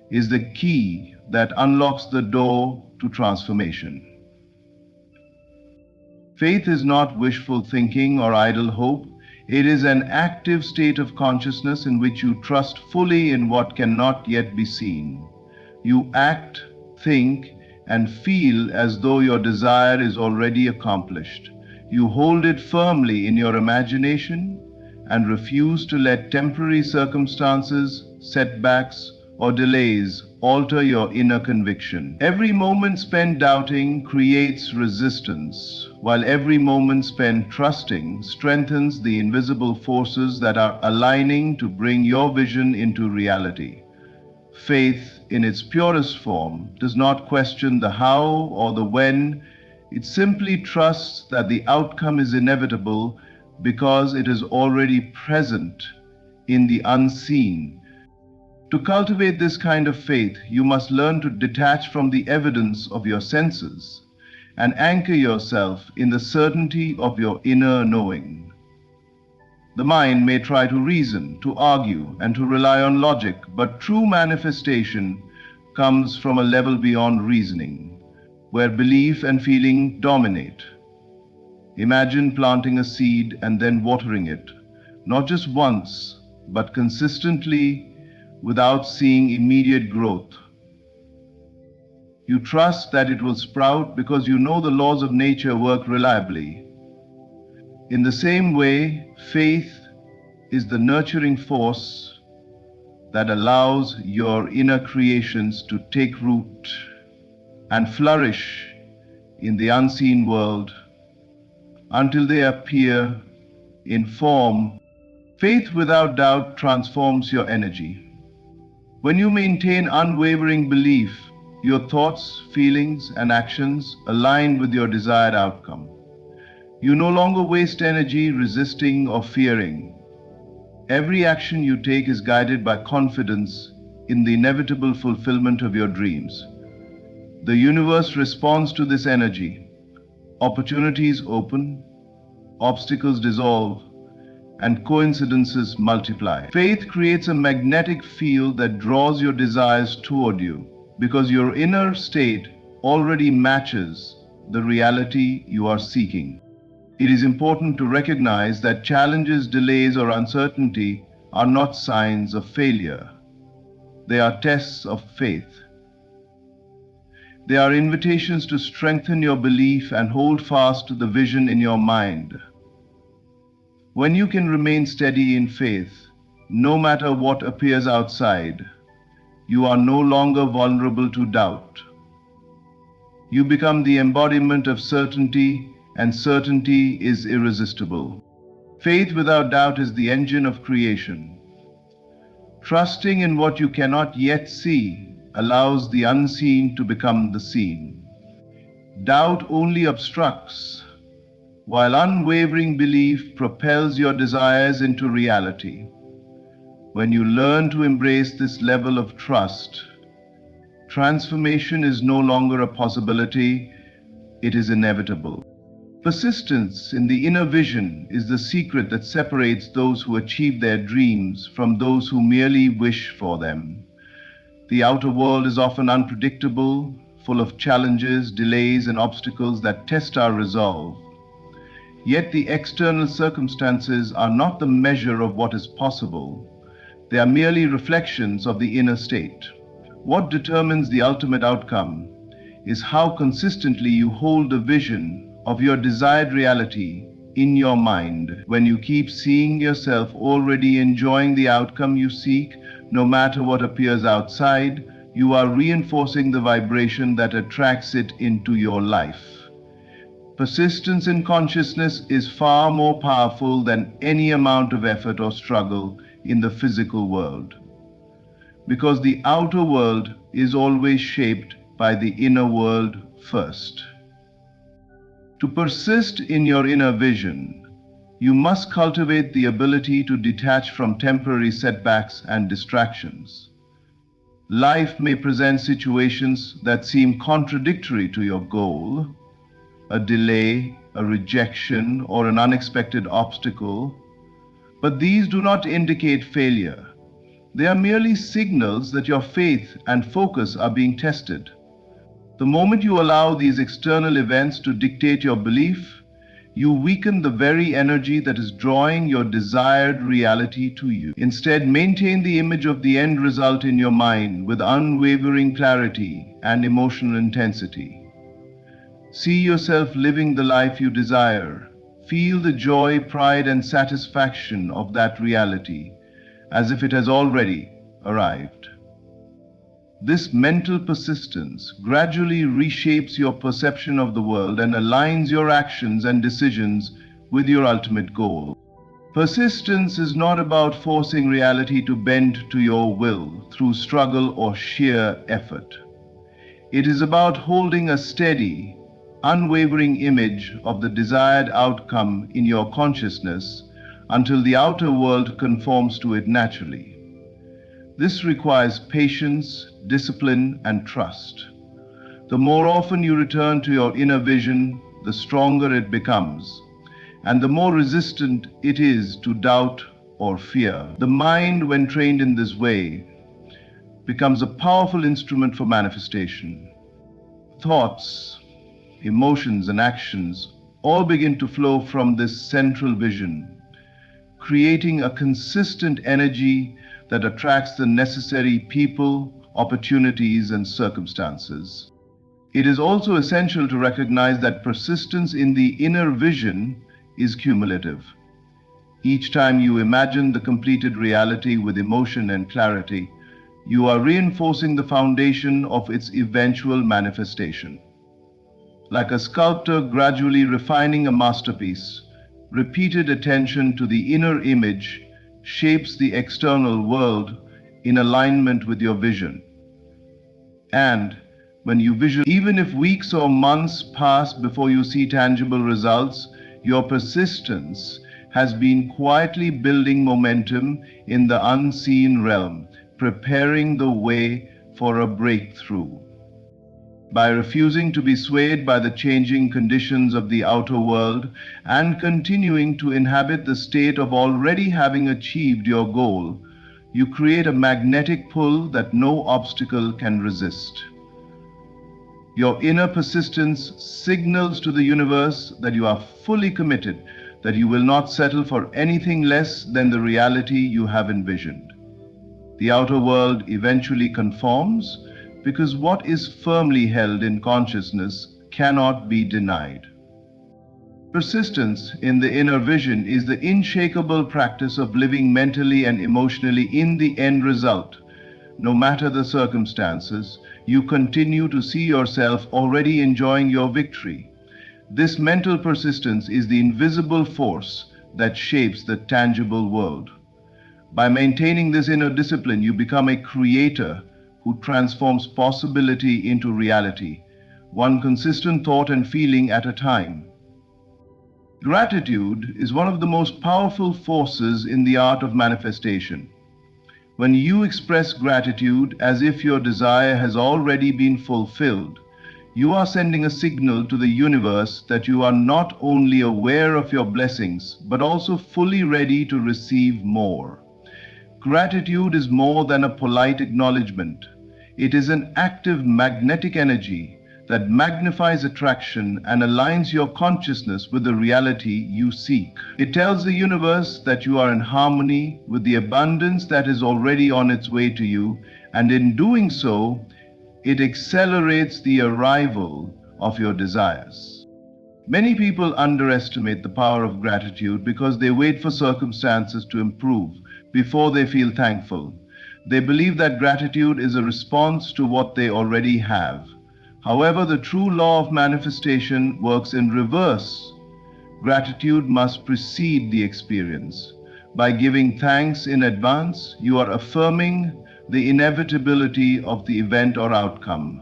is the key that unlocks the door to transformation. Faith is not wishful thinking or idle hope. It is an active state of consciousness in which you trust fully in what cannot yet be seen. You act, think, and feel as though your desire is already accomplished. You hold it firmly in your imagination and refuse to let temporary circumstances, setbacks, or delays alter your inner conviction. Every moment spent doubting creates resistance, while every moment spent trusting strengthens the invisible forces that are aligning to bring your vision into reality. Faith, in its purest form, does not question the how or the when. It simply trusts that the outcome is inevitable because it is already present in the unseen. To cultivate this kind of faith, you must learn to detach from the evidence of your senses and anchor yourself in the certainty of your inner knowing. The mind may try to reason, to argue, and to rely on logic, but true manifestation comes from a level beyond reasoning, where belief and feeling dominate. Imagine planting a seed and then watering it, not just once, but consistently, without seeing immediate growth. You trust that it will sprout because you know the laws of nature work reliably. In the same way, faith is the nurturing force that allows your inner creations to take root and flourish in the unseen world until they appear in form. Faith without doubt transforms your energy. When you maintain unwavering belief, your thoughts, feelings, and actions align with your desired outcome. You no longer waste energy resisting or fearing. Every action you take is guided by confidence in the inevitable fulfillment of your dreams. The universe responds to this energy. Opportunities open, obstacles dissolve, and coincidences multiply. Faith creates a magnetic field that draws your desires toward you because your inner state already matches the reality you are seeking. It is important to recognize that challenges, delays, or uncertainty are not signs of failure. They are tests of faith. They are invitations to strengthen your belief and hold fast to the vision in your mind. When you can remain steady in faith, no matter what appears outside, you are no longer vulnerable to doubt. You become the embodiment of certainty, and certainty is irresistible. Faith without doubt is the engine of creation. Trusting in what you cannot yet see allows the unseen to become the seen. Doubt only obstructs, while unwavering belief propels your desires into reality. When you learn to embrace this level of trust, transformation is no longer a possibility, it is inevitable. Persistence in the inner vision is the secret that separates those who achieve their dreams from those who merely wish for them. The outer world is often unpredictable, full of challenges, delays, and obstacles that test our resolve. Yet the external circumstances are not the measure of what is possible. They are merely reflections of the inner state. What determines the ultimate outcome is how consistently you hold a vision of your desired reality in your mind. When you keep seeing yourself already enjoying the outcome you seek, no matter what appears outside, you are reinforcing the vibration that attracts it into your life. Persistence in consciousness is far more powerful than any amount of effort or struggle in the physical world, because the outer world is always shaped by the inner world first. To persist in your inner vision, you must cultivate the ability to detach from temporary setbacks and distractions. Life may present situations that seem contradictory to your goal, a delay, a rejection, or an unexpected obstacle, but these do not indicate failure. They are merely signals that your faith and focus are being tested. The moment you allow these external events to dictate your belief, you weaken the very energy that is drawing your desired reality to you. Instead, maintain the image of the end result in your mind with unwavering clarity and emotional intensity. See yourself living the life you desire. Feel the joy, pride, and satisfaction of that reality as if it has already arrived. This mental persistence gradually reshapes your perception of the world and aligns your actions and decisions with your ultimate goal. Persistence is not about forcing reality to bend to your will through struggle or sheer effort. It is about holding a steady, unwavering image of the desired outcome in your consciousness until the outer world conforms to it naturally. This requires patience, discipline, and trust. The more often you return to your inner vision, the stronger it becomes, and the more resistant it is to doubt or fear. The mind, when trained in this way, becomes a powerful instrument for manifestation. Thoughts, emotions, and actions all begin to flow from this central vision, creating a consistent energy that attracts the necessary people, opportunities, and circumstances. It is also essential to recognize that persistence in the inner vision is cumulative. Each time you imagine the completed reality with emotion and clarity, you are reinforcing the foundation of its eventual manifestation. Like a sculptor gradually refining a masterpiece, repeated attention to the inner image shapes the external world in alignment with your vision. And when you visualize, even if weeks or months pass before you see tangible results, your persistence has been quietly building momentum in the unseen realm, preparing the way for a breakthrough. By refusing to be swayed by the changing conditions of the outer world and continuing to inhabit the state of already having achieved your goal, you create a magnetic pull that no obstacle can resist. Your inner persistence signals to the universe that you are fully committed, that you will not settle for anything less than the reality you have envisioned. The outer world eventually conforms because what is firmly held in consciousness cannot be denied. Persistence in the inner vision is the unshakable practice of living mentally and emotionally in the end result. No matter the circumstances, you continue to see yourself already enjoying your victory. This mental persistence is the invisible force that shapes the tangible world. By maintaining this inner discipline, you become a creator who transforms possibility into reality, one consistent thought and feeling at a time. Gratitude is one of the most powerful forces in the art of manifestation. When you express gratitude as if your desire has already been fulfilled, you are sending a signal to the universe that you are not only aware of your blessings, but also fully ready to receive more. Gratitude is more than a polite acknowledgement. It is an active magnetic energy that magnifies attraction and aligns your consciousness with the reality you seek. It tells the universe that you are in harmony with the abundance that is already on its way to you, and in doing so, it accelerates the arrival of your desires. Many people underestimate the power of gratitude because they wait for circumstances to improve before they feel thankful. They believe that gratitude is a response to what they already have. However, the true law of manifestation works in reverse. Gratitude must precede the experience. By giving thanks in advance, you are affirming the inevitability of the event or outcome,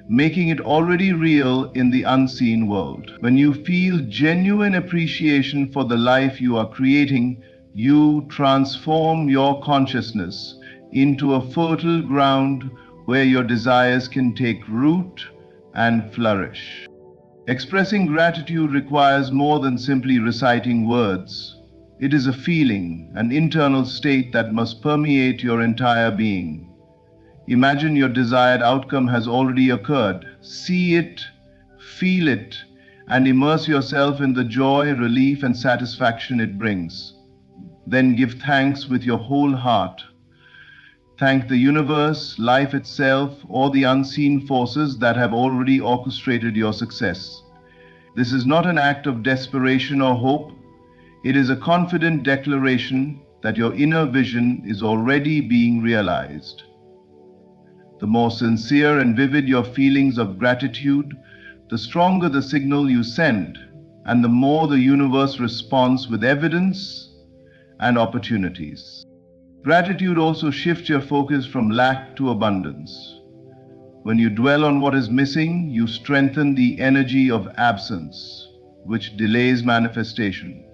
making it already real in the unseen world. When you feel genuine appreciation for the life you are creating, you transform your consciousness into a fertile ground where your desires can take root and flourish. Expressing gratitude requires more than simply reciting words. It is a feeling, an internal state that must permeate your entire being. Imagine your desired outcome has already occurred. See it, feel it, and immerse yourself in the joy, relief, and satisfaction it brings. Then give thanks with your whole heart. Thank the universe, life itself, or the unseen forces that have already orchestrated your success. This is not an act of desperation or hope. It is a confident declaration that your inner vision is already being realized. The more sincere and vivid your feelings of gratitude, the stronger the signal you send, and the more the universe responds with evidence and opportunities. Gratitude also shifts your focus from lack to abundance. When you dwell on what is missing, you strengthen the energy of absence, which delays manifestation.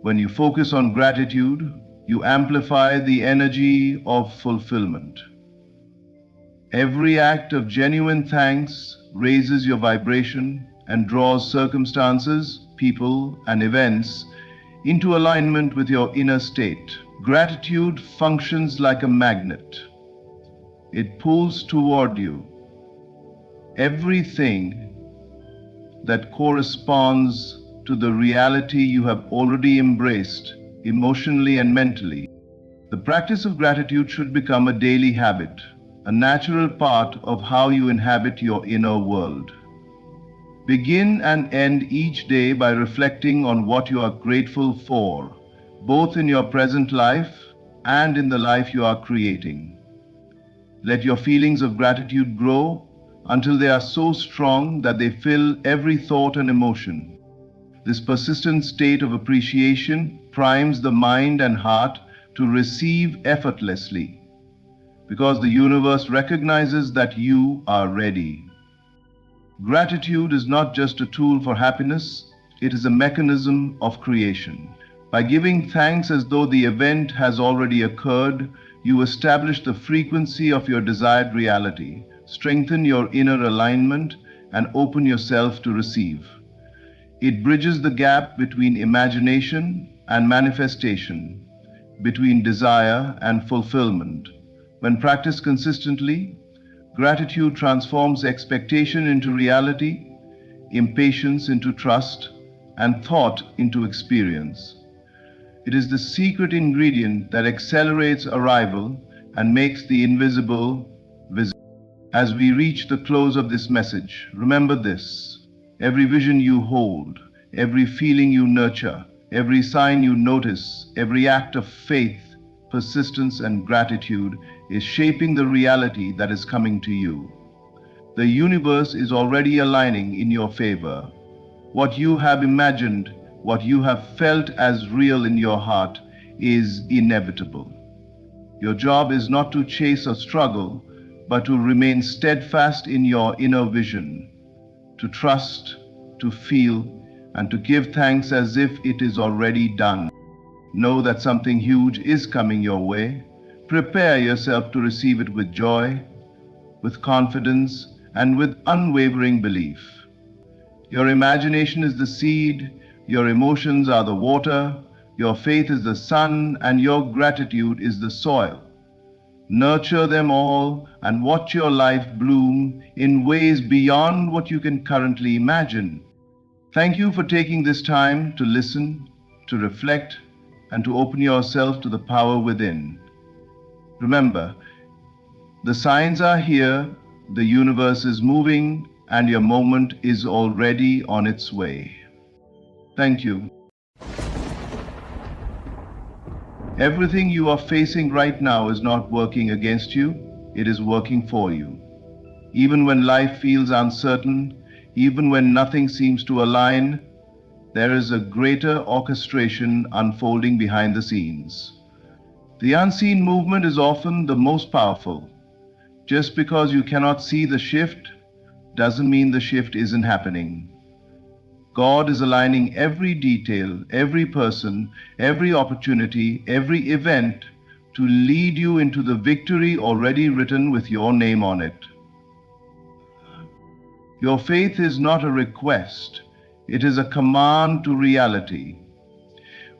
When you focus on gratitude, you amplify the energy of fulfillment. Every act of genuine thanks raises your vibration and draws circumstances, people, and events into alignment with your inner state. Gratitude functions like a magnet. It pulls toward you everything that corresponds to the reality you have already embraced, emotionally and mentally. The practice of gratitude should become a daily habit, a natural part of how you inhabit your inner world. Begin and end each day by reflecting on what you are grateful for, both in your present life and in the life you are creating. Let your feelings of gratitude grow until they are so strong that they fill every thought and emotion. This persistent state of appreciation primes the mind and heart to receive effortlessly, because the universe recognizes that you are ready. Gratitude is not just a tool for happiness, it is a mechanism of creation. By giving thanks as though the event has already occurred, you establish the frequency of your desired reality, strengthen your inner alignment, and open yourself to receive. It bridges the gap between imagination and manifestation, between desire and fulfillment. When practiced consistently, gratitude transforms expectation into reality, impatience into trust, and thought into experience. It is the secret ingredient that accelerates arrival and makes the invisible visible. As we reach the close of this message, remember this: every vision you hold, every feeling you nurture, every sign you notice, every act of faith, persistence, and gratitude is shaping the reality that is coming to you. The universe is already aligning in your favor. What you have imagined, what you have felt as real in your heart, is inevitable. Your job is not to chase a struggle, but to remain steadfast in your inner vision, to trust, to feel, and to give thanks as if it is already done. Know that something huge is coming your way. Prepare yourself to receive it with joy, with confidence, and with unwavering belief. Your imagination is the seed, your emotions are the water, your faith is the sun, and your gratitude is the soil. Nurture them all and watch your life bloom in ways beyond what you can currently imagine. Thank you for taking this time to listen, to reflect, and to open yourself to the power within. Remember, the signs are here, the universe is moving, and your moment is already on its way. Thank you. Everything you are facing right now is not working against you, it is working for you. Even when life feels uncertain, even when nothing seems to align, there is a greater orchestration unfolding behind the scenes. The unseen movement is often the most powerful. Just because you cannot see the shift doesn't mean the shift isn't happening. God is aligning every detail, every person, every opportunity, every event to lead you into the victory already written with your name on it. Your faith is not a request, it is a command to reality.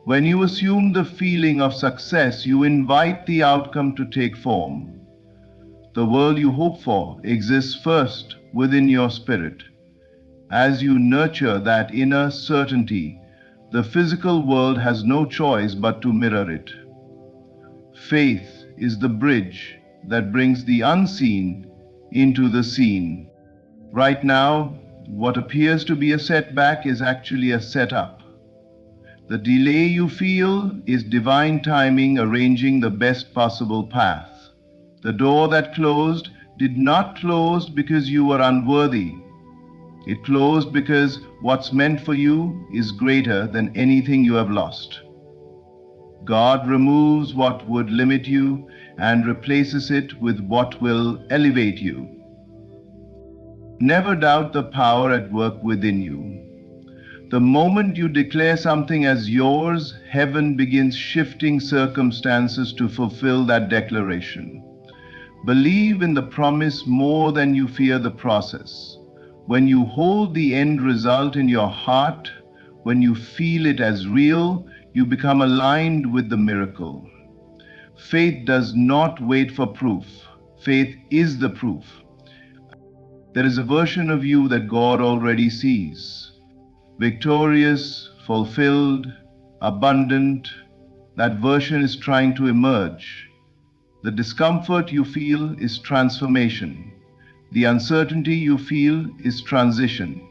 When you assume the feeling of success, you invite the outcome to take form. The world you hope for exists first within your spirit. As you nurture that inner certainty, the physical world has no choice but to mirror it. Faith is the bridge that brings the unseen into the seen. Right now, what appears to be a setback is actually a setup. The delay you feel is divine timing arranging the best possible path. The door that closed did not close because you were unworthy. It closed because what's meant for you is greater than anything you have lost. God removes what would limit you and replaces it with what will elevate you. Never doubt the power at work within you. The moment you declare something as yours, heaven begins shifting circumstances to fulfill that declaration. Believe in the promise more than you fear the process. When you hold the end result in your heart, when you feel it as real, you become aligned with the miracle. Faith does not wait for proof. Faith is the proof. There is a version of you that God already sees. Victorious, fulfilled, abundant. That version is trying to emerge. The discomfort you feel is transformation. The uncertainty you feel is transition.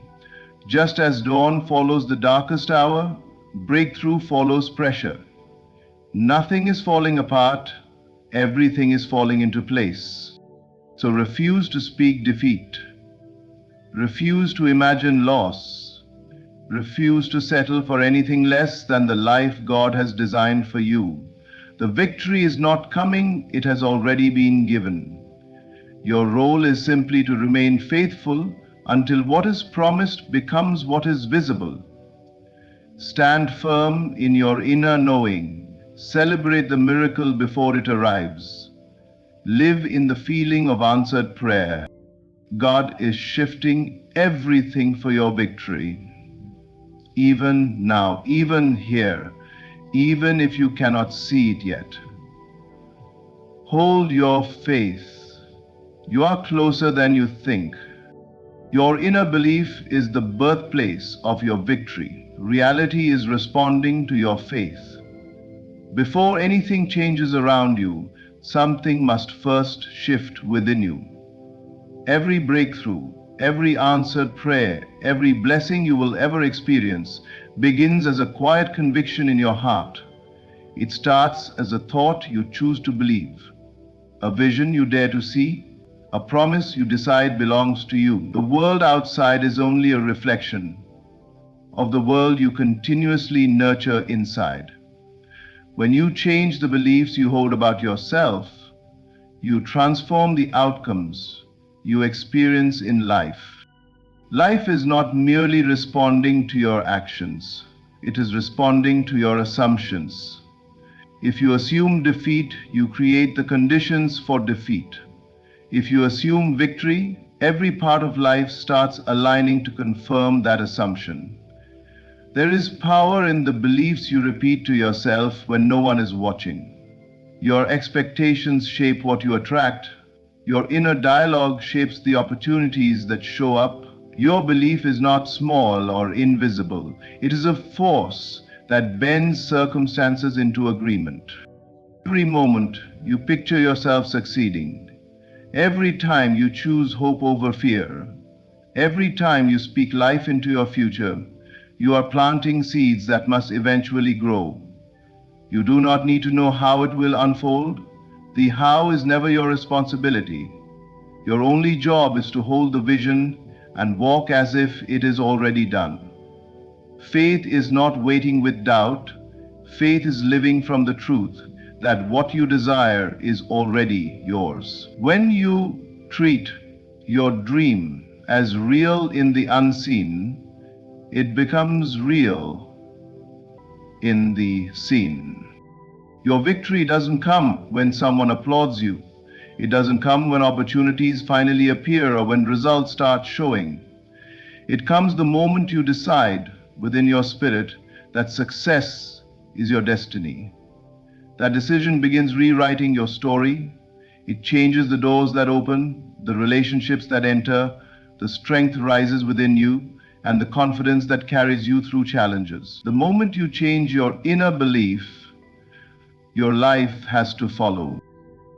Just as dawn follows the darkest hour, breakthrough follows pressure. Nothing is falling apart, everything is falling into place. So refuse to speak defeat. Refuse to imagine loss. Refuse to settle for anything less than the life God has designed for you. The victory is not coming, it has already been given. Your role is simply to remain faithful until what is promised becomes what is visible. Stand firm in your inner knowing. Celebrate the miracle before it arrives. Live in the feeling of answered prayer. God is shifting everything for your victory. Even now, even here, even if you cannot see it yet. Hold your faith. You are closer than you think. Your inner belief is the birthplace of your victory. Reality is responding to your faith. Before anything changes around you, something must first shift within you. Every breakthrough, every answered prayer, every blessing you will ever experience begins as a quiet conviction in your heart. It starts as a thought you choose to believe, a vision you dare to see, a promise you decide belongs to you. The world outside is only a reflection of the world you continuously nurture inside. When you change the beliefs you hold about yourself, you transform the outcomes you experience in life. Life is not merely responding to your actions, it is responding to your assumptions. If you assume defeat, you create the conditions for defeat. If you assume victory, every part of life starts aligning to confirm that assumption. There is power in the beliefs you repeat to yourself when no one is watching. Your expectations shape what you attract. Your inner dialogue shapes the opportunities that show up. Your belief is not small or invisible. It is a force that bends circumstances into agreement. Every moment you picture yourself succeeding. Every time you choose hope over fear. Every time you speak life into your future, you are planting seeds that must eventually grow. You do not need to know how it will unfold. The how is never your responsibility. Your only job is to hold the vision and walk as if it is already done. Faith is not waiting with doubt. Faith is living from the truth that what you desire is already yours. When you treat your dream as real in the unseen, it becomes real in the seen. Your victory doesn't come when someone applauds you. It doesn't come when opportunities finally appear or when results start showing. It comes the moment you decide within your spirit that success is your destiny. That decision begins rewriting your story. It changes the doors that open, the relationships that enter, the strength rises within you, and the confidence that carries you through challenges. The moment you change your inner belief, your life has to follow.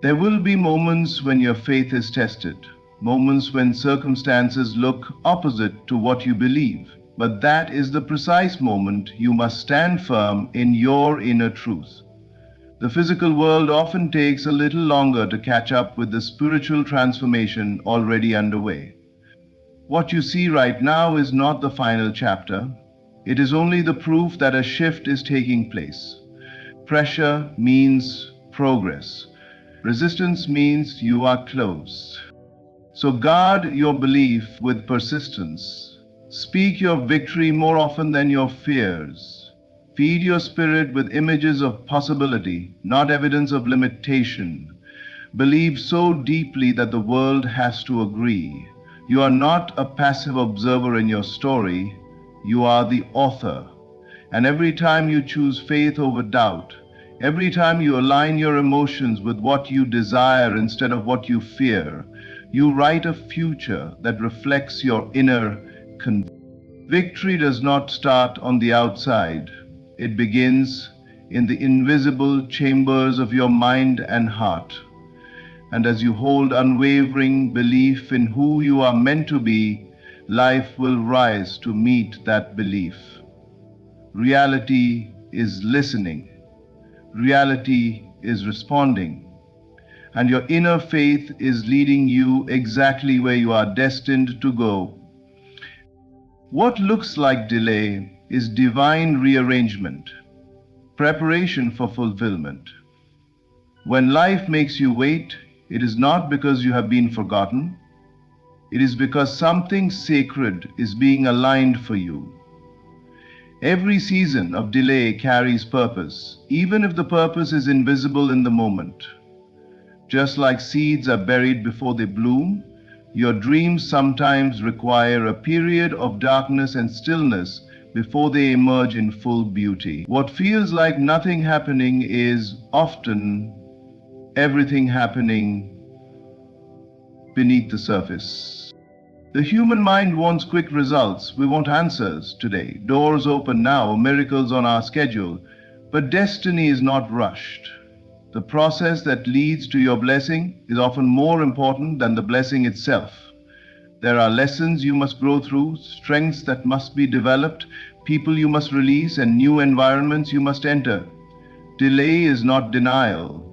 There will be moments when your faith is tested, moments when circumstances look opposite to what you believe. But that is the precise moment you must stand firm in your inner truth. The physical world often takes a little longer to catch up with the spiritual transformation already underway. What you see right now is not the final chapter. It is only the proof that a shift is taking place. Pressure means progress. Resistance means you are close. So guard your belief with persistence. Speak your victory more often than your fears. Feed your spirit with images of possibility, not evidence of limitation. Believe so deeply that the world has to agree. You are not a passive observer in your story, you are the author. And every time you choose faith over doubt, every time you align your emotions with what you desire instead of what you fear, you write a future that reflects your inner conviction. Victory does not start on the outside. It begins in the invisible chambers of your mind and heart. And as you hold unwavering belief in who you are meant to be, life will rise to meet that belief. Reality is listening. Reality is responding. And your inner faith is leading you exactly where you are destined to go. What looks like delay is divine rearrangement, preparation for fulfillment. When life makes you wait, it is not because you have been forgotten. It is because something sacred is being aligned for you. Every season of delay carries purpose, even if the purpose is invisible in the moment. Just like seeds are buried before they bloom, your dreams sometimes require a period of darkness and stillness before they emerge in full beauty. What feels like nothing happening is often everything happening beneath the surface. The human mind wants quick results. We want answers today. Doors open now, miracles on our schedule. But destiny is not rushed. The process that leads to your blessing is often more important than the blessing itself. There are lessons you must grow through, strengths that must be developed, people you must release, and new environments you must enter. Delay is not denial.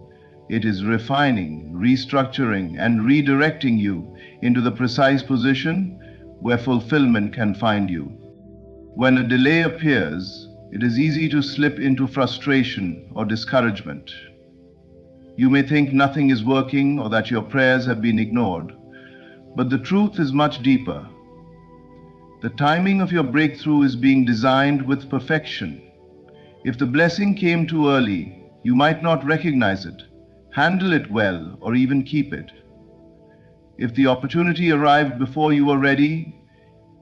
It is refining, restructuring, and redirecting you into the precise position where fulfillment can find you. When a delay appears, it is easy to slip into frustration or discouragement. You may think nothing is working or that your prayers have been ignored, but the truth is much deeper. The timing of your breakthrough is being designed with perfection. If the blessing came too early, you might not recognize it, handle it well, or even keep it. If the opportunity arrived before you were ready,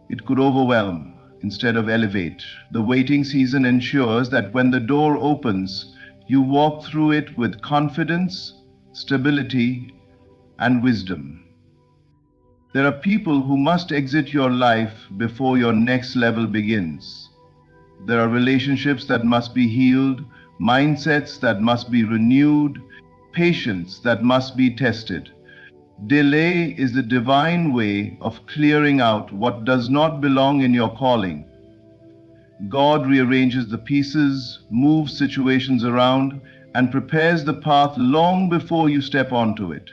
it could overwhelm instead of elevate. The waiting season ensures that when the door opens, you walk through it with confidence, stability, and wisdom. There are people who must exit your life before your next level begins. There are relationships that must be healed, mindsets that must be renewed, patience that must be tested. Delay is the divine way of clearing out what does not belong in your calling. God rearranges the pieces, moves situations around, and prepares the path long before you step onto it.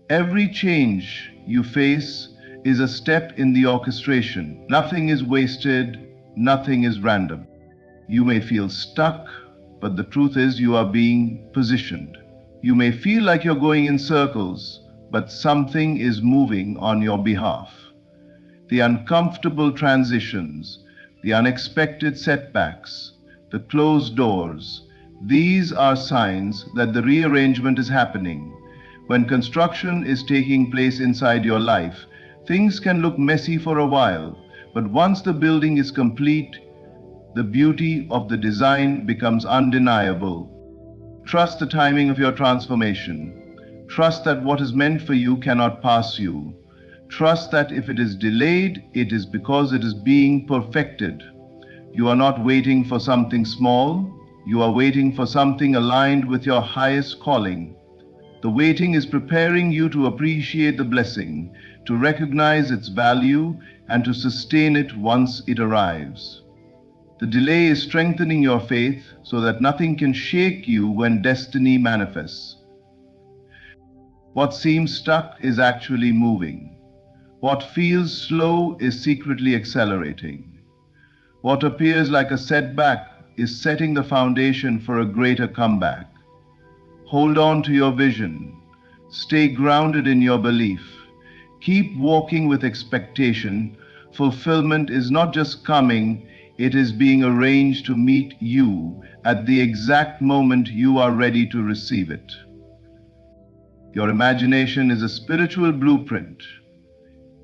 Every change you face is a step in the orchestration. Nothing is wasted, nothing is random. You may feel stuck, but the truth is you are being positioned. You may feel like you're going in circles, but something is moving on your behalf. The uncomfortable transitions, the unexpected setbacks, the closed doors, these are signs that the rearrangement is happening. When construction is taking place inside your life, things can look messy for a while, but once the building is complete, the beauty of the design becomes undeniable. Trust the timing of your transformation. Trust that what is meant for you cannot pass you. Trust that if it is delayed, it is because it is being perfected. You are not waiting for something small, you are waiting for something aligned with your highest calling. The waiting is preparing you to appreciate the blessing, to recognize its value, and to sustain it once it arrives. The delay is strengthening your faith so that nothing can shake you when destiny manifests. What seems stuck is actually moving. What feels slow is secretly accelerating. What appears like a setback is setting the foundation for a greater comeback. Hold on to your vision. Stay grounded in your belief. Keep walking with expectation. Fulfillment is not just coming, it is being arranged to meet you at the exact moment you are ready to receive it. Your imagination is a spiritual blueprint.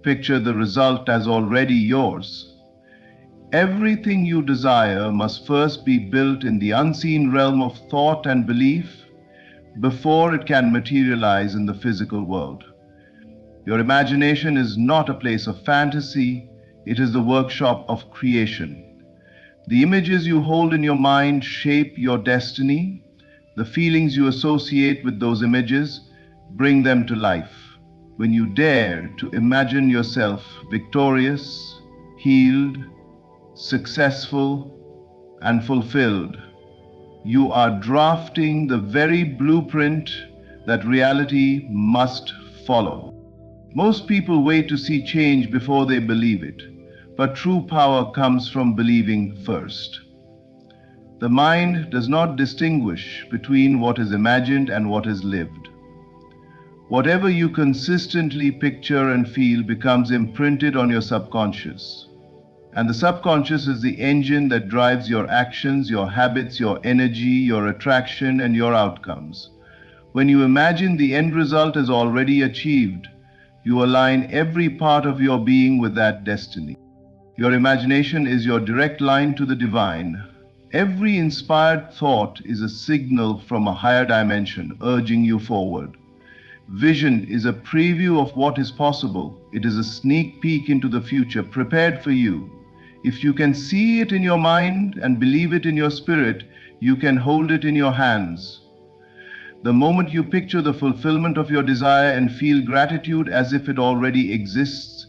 Picture the result as already yours. Everything you desire must first be built in the unseen realm of thought and belief before it can materialize in the physical world. Your imagination is not a place of fantasy, it is the workshop of creation. The images you hold in your mind shape your destiny. The feelings you associate with those images bring them to life. when you dare to imagine yourself victorious, healed, successful, and fulfilled, you are drafting the very blueprint that reality must follow. Most people wait to see change before they believe it, but true power comes from believing first. The mind does not distinguish between what is imagined and what is lived. Whatever you consistently picture and feel becomes imprinted on your subconscious. And the subconscious is the engine that drives your actions, your habits, your energy, your attraction, and your outcomes. When you imagine the end result is already achieved, you align every part of your being with that destiny. Your imagination is your direct line to the divine. Every inspired thought is a signal from a higher dimension urging you forward. Vision is a preview of what is possible. It is a sneak peek into the future prepared for you. If you can see it in your mind and believe it in your spirit, you can hold it in your hands. The moment you picture the fulfillment of your desire and feel gratitude as if it already exists,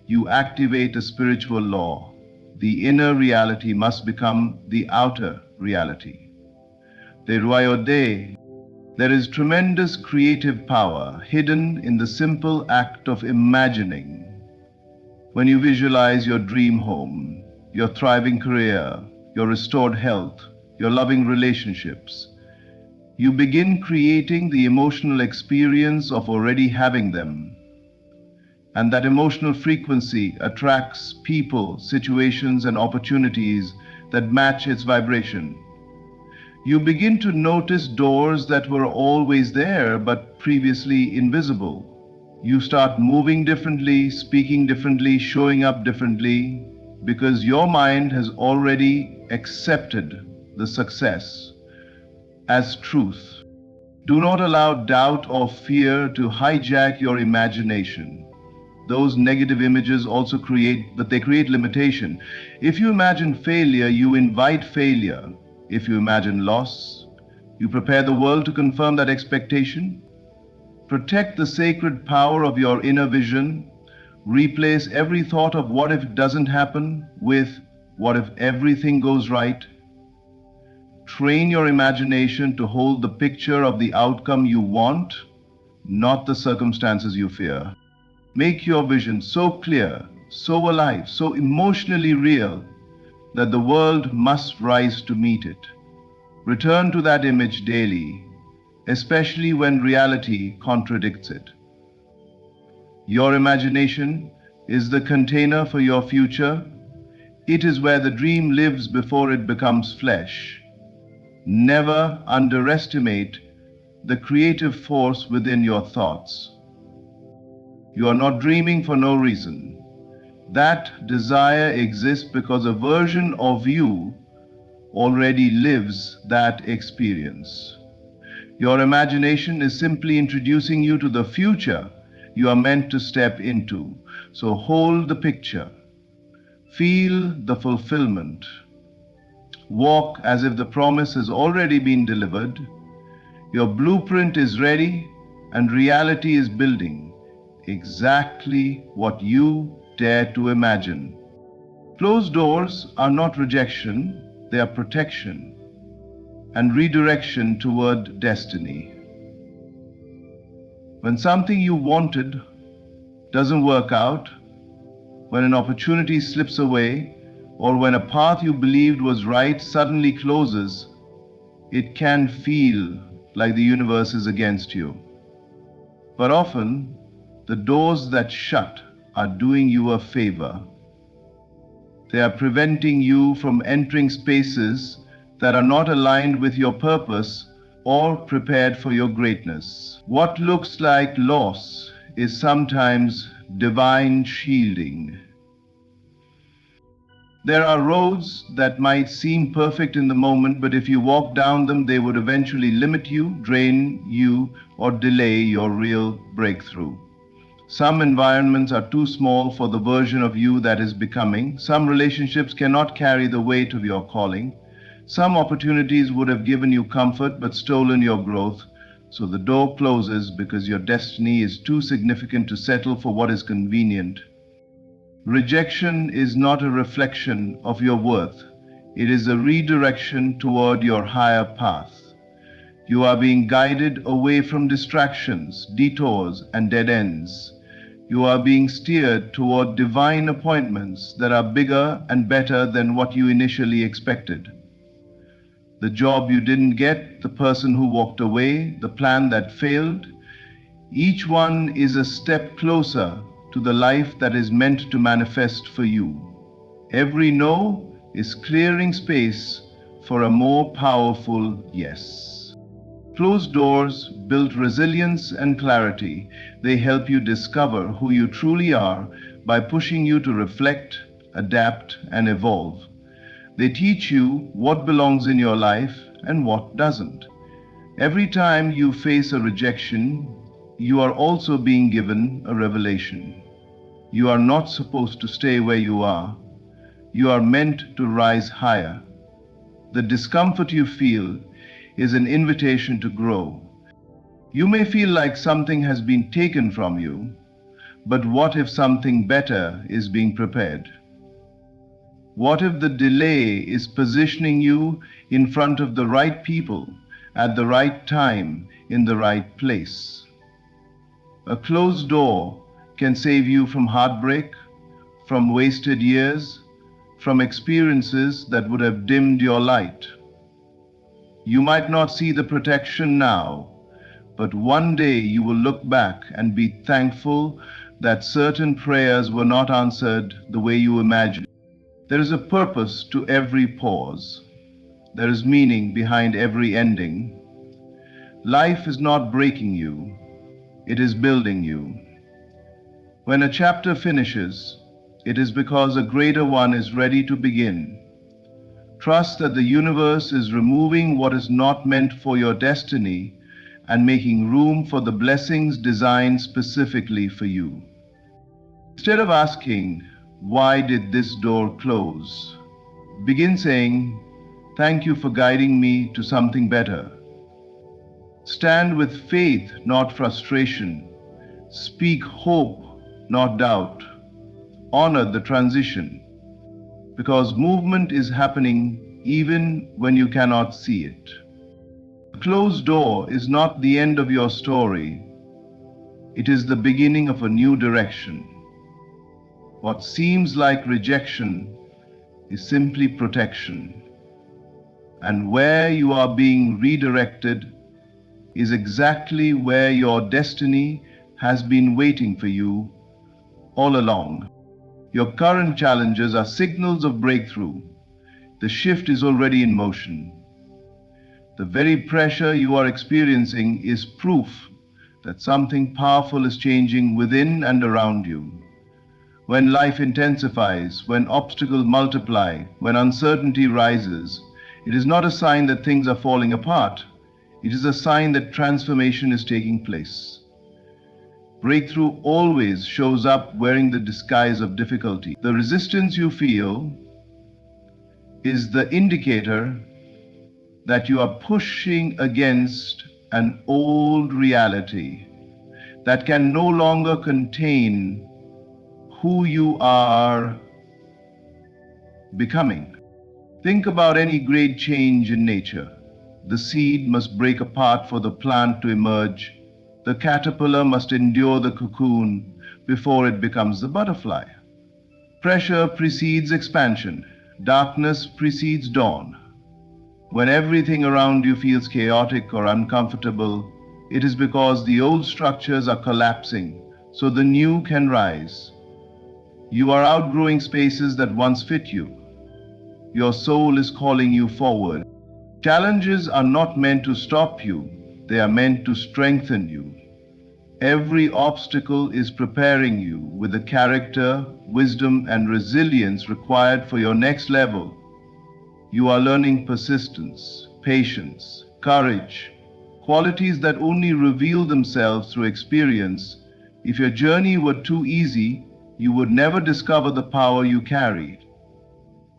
you activate a spiritual law. The inner reality must become the outer reality. There is tremendous creative power hidden in the simple act of imagining. When you visualize your dream home, your thriving career, your restored health, your loving relationships, you begin creating the emotional experience of already having them. And that emotional frequency attracts people, situations, and opportunities that match its vibration. You begin to notice doors that were always there but previously invisible. You start moving differently, speaking differently, showing up differently, because your mind has already accepted the success as truth. Do not allow doubt or fear to hijack your imagination. Those negative images also create limitation. If you imagine failure, you invite failure. If you imagine loss, you prepare the world to confirm that expectation. Protect the sacred power of your inner vision. Replace every thought of what if it doesn't happen with what if everything goes right. Train your imagination to hold the picture of the outcome you want, not the circumstances you fear. Make your vision so clear, so alive, so emotionally real that the world must rise to meet it. Return to that image daily, especially when reality contradicts it. Your imagination is the container for your future. It is where the dream lives before it becomes flesh. Never underestimate the creative force within your thoughts. You are not dreaming for no reason. That desire exists because a version of you already lives that experience. Your imagination is simply introducing you to the future you are meant to step into. So hold the picture. Feel the fulfillment. Walk as if the promise has already been delivered. Your blueprint is ready and reality is building exactly what you dare to imagine. Closed doors are not rejection, they are protection and redirection toward destiny. When something you wanted doesn't work out, when an opportunity slips away, or when a path you believed was right suddenly closes, it can feel like the universe is against you. But often, the doors that shut are doing you a favor. They are preventing you from entering spaces that are not aligned with your purpose or prepared for your greatness. What looks like loss is sometimes divine shielding. There are roads that might seem perfect in the moment, but if you walk down them, they would eventually limit you, drain you, or delay your real breakthrough. Some environments are too small for the version of you that is becoming. Some relationships cannot carry the weight of your calling. Some opportunities would have given you comfort but stolen your growth. So the door closes because your destiny is too significant to settle for what is convenient. Rejection is not a reflection of your worth. It is a redirection toward your higher path. You are being guided away from distractions, detours, and dead ends. You are being steered toward divine appointments that are bigger and better than what you initially expected. The job you didn't get, the person who walked away, the plan that failed, each one is a step closer to the life that is meant to manifest for you. Every no is clearing space for a more powerful yes. Closed doors build resilience and clarity. They help you discover who you truly are by pushing you to reflect, adapt, and evolve. They teach you what belongs in your life and what doesn't. Every time you face a rejection, you are also being given a revelation. You are not supposed to stay where you are. You are meant to rise higher. The discomfort you feel is an invitation to grow. You may feel like something has been taken from you, but what if something better is being prepared? What if the delay is positioning you in front of the right people at the right time in the right place? A closed door can save you from heartbreak, from wasted years, from experiences that would have dimmed your light. You might not see the protection now, but one day you will look back and be thankful that certain prayers were not answered the way you imagined. There is a purpose to every pause. There is meaning behind every ending. Life is not breaking you, it is building you. When a chapter finishes, it is because a greater one is ready to begin. Trust that the universe is removing what is not meant for your destiny and making room for the blessings designed specifically for you. Instead of asking, "Why did this door close?" begin saying, "Thank you for guiding me to something better." Stand with faith, not frustration. Speak hope, not doubt. Honor the transition, because movement is happening even when you cannot see it. A closed door is not the end of your story. It is the beginning of a new direction. What seems like rejection is simply protection. And where you are being redirected is exactly where your destiny has been waiting for you all along. Your current challenges are signals of breakthrough. The shift is already in motion. The very pressure you are experiencing is proof that something powerful is changing within and around you. When life intensifies, when obstacles multiply, when uncertainty rises, it is not a sign that things are falling apart. It is a sign that transformation is taking place. Breakthrough always shows up wearing the disguise of difficulty. The resistance you feel is the indicator that you are pushing against an old reality that can no longer contain who you are becoming. Think about any great change in nature. The seed must break apart for the plant to emerge. The caterpillar must endure the cocoon before it becomes the butterfly. Pressure precedes expansion. Darkness precedes dawn. When everything around you feels chaotic or uncomfortable, it is because the old structures are collapsing so the new can rise. You are outgrowing spaces that once fit you. Your soul is calling you forward. Challenges are not meant to stop you, they are meant to strengthen you. Every obstacle is preparing you with the character, wisdom, and resilience required for your next level. You are learning persistence, patience, courage, qualities that only reveal themselves through experience. If your journey were too easy, you would never discover the power you carried.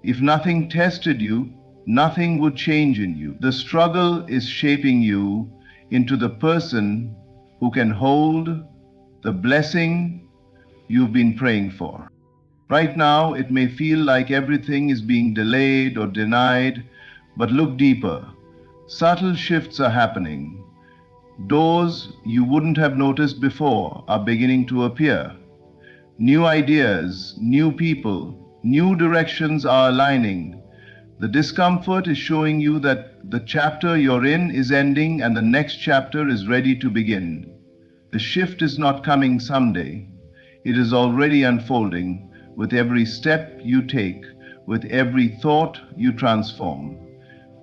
If nothing tested you, nothing would change in you. The struggle is shaping you into the person who can hold the blessing you've been praying for. Right now, it may feel like everything is being delayed or denied, but look deeper. Subtle shifts are happening. Doors you wouldn't have noticed before are beginning to appear. New ideas, new people, new directions are aligning. The discomfort is showing you that the chapter you're in is ending and the next chapter is ready to begin. The shift is not coming someday. It is already unfolding with every step you take, with every thought you transform,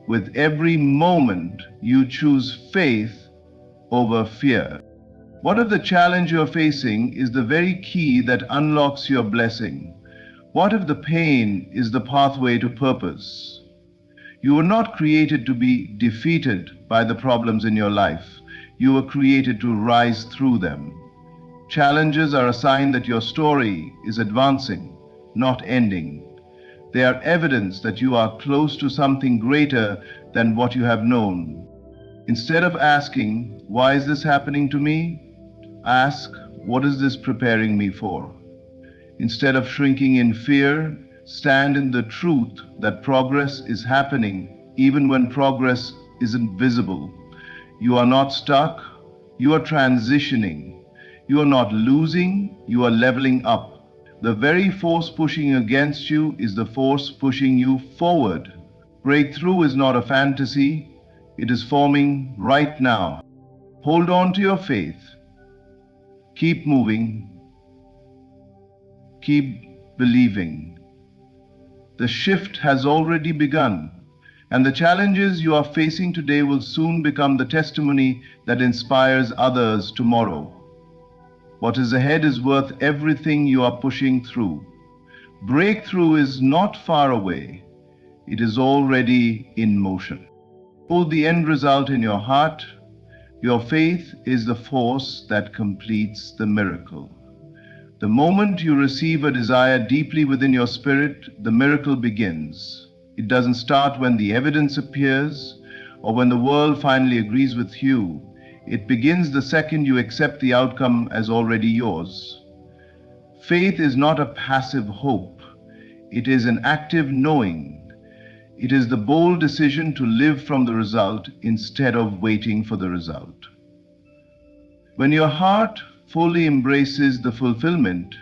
with every moment you choose faith over fear. What if the challenge you're facing is the very key that unlocks your blessing? What if the pain is the pathway to purpose? You were not created to be defeated by the problems in your life. You were created to rise through them. Challenges are a sign that your story is advancing, not ending. They are evidence that you are close to something greater than what you have known. Instead of asking, "Why is this happening to me?" ask, "What is this preparing me for?" Instead of shrinking in fear, stand in the truth that progress is happening even when progress isn't visible. You are not stuck, you are transitioning. You are not losing, you are leveling up. The very force pushing against you is the force pushing you forward. Breakthrough is not a fantasy, it is forming right now. Hold on to your faith. Keep moving. Keep believing. The shift has already begun, and the challenges you are facing today will soon become the testimony that inspires others tomorrow. What is ahead is worth everything you are pushing through. Breakthrough is not far away, it is already in motion. Hold the end result in your heart. Your faith is the force that completes the miracle. The moment you receive a desire deeply within your spirit, the miracle begins. It doesn't start when the evidence appears or when the world finally agrees with you. It begins the second you accept the outcome as already yours. Faith is not a passive hope. It is an active knowing. It is the bold decision to live from the result instead of waiting for the result. When your heart fully embraces the fulfillment,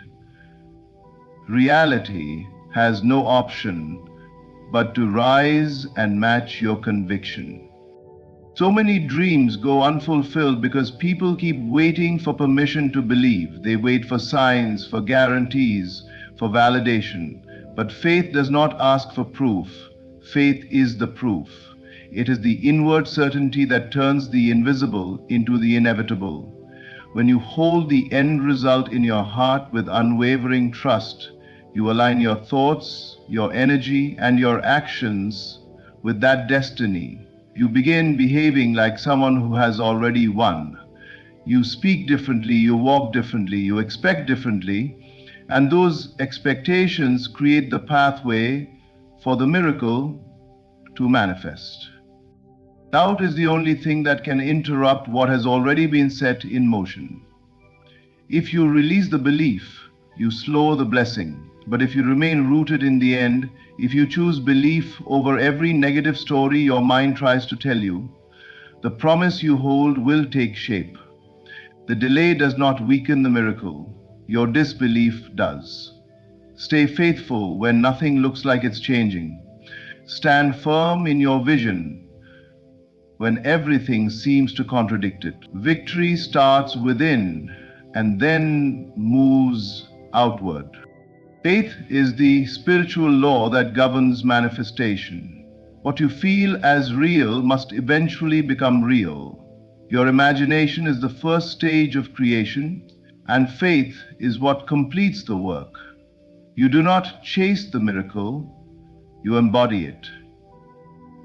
reality has no option but to rise and match your conviction. So many dreams go unfulfilled because people keep waiting for permission to believe. They wait for signs, for guarantees, for validation. But faith does not ask for proof. Faith is the proof. It is the inward certainty that turns the invisible into the inevitable. When you hold the end result in your heart with unwavering trust, you align your thoughts, your energy, and your actions with that destiny. You begin behaving like someone who has already won. You speak differently, you walk differently, you expect differently, and those expectations create the pathway for the miracle to manifest. Doubt is the only thing that can interrupt what has already been set in motion. If you release the belief, you slow the blessing. But if you remain rooted in the end, if you choose belief over every negative story your mind tries to tell you, the promise you hold will take shape. The delay does not weaken the miracle. Your disbelief does. Stay faithful when nothing looks like it's changing. Stand firm in your vision when everything seems to contradict it. Victory starts within and then moves outward. Faith is the spiritual law that governs manifestation. What you feel as real must eventually become real. Your imagination is the first stage of creation, and faith is what completes the work. You do not chase the miracle, you embody it.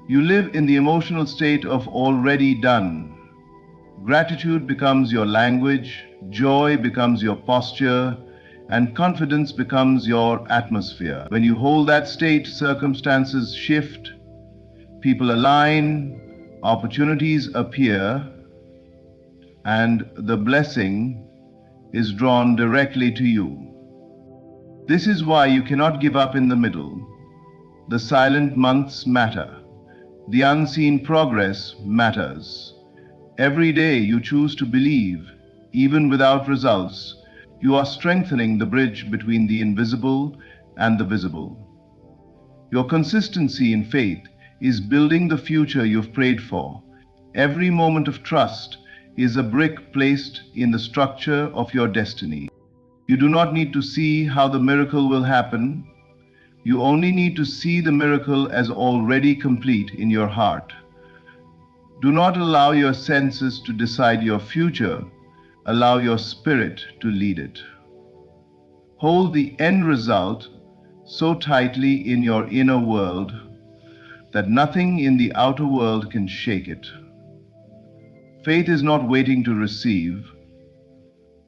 You live in the emotional state of already done. Gratitude becomes your language, joy becomes your posture, and confidence becomes your atmosphere. When you hold that state, circumstances shift, people align, opportunities appear, and the blessing is drawn directly to you. This is why you cannot give up in the middle. The silent months matter. The unseen progress matters. Every day you choose to believe, even without results, you are strengthening the bridge between the invisible and the visible. Your consistency in faith is building the future you've prayed for. Every moment of trust is a brick placed in the structure of your destiny. You do not need to see how the miracle will happen. You only need to see the miracle as already complete in your heart. Do not allow your senses to decide your future. Allow your spirit to lead it. Hold the end result so tightly in your inner world that nothing in the outer world can shake it. Faith is not waiting to receive.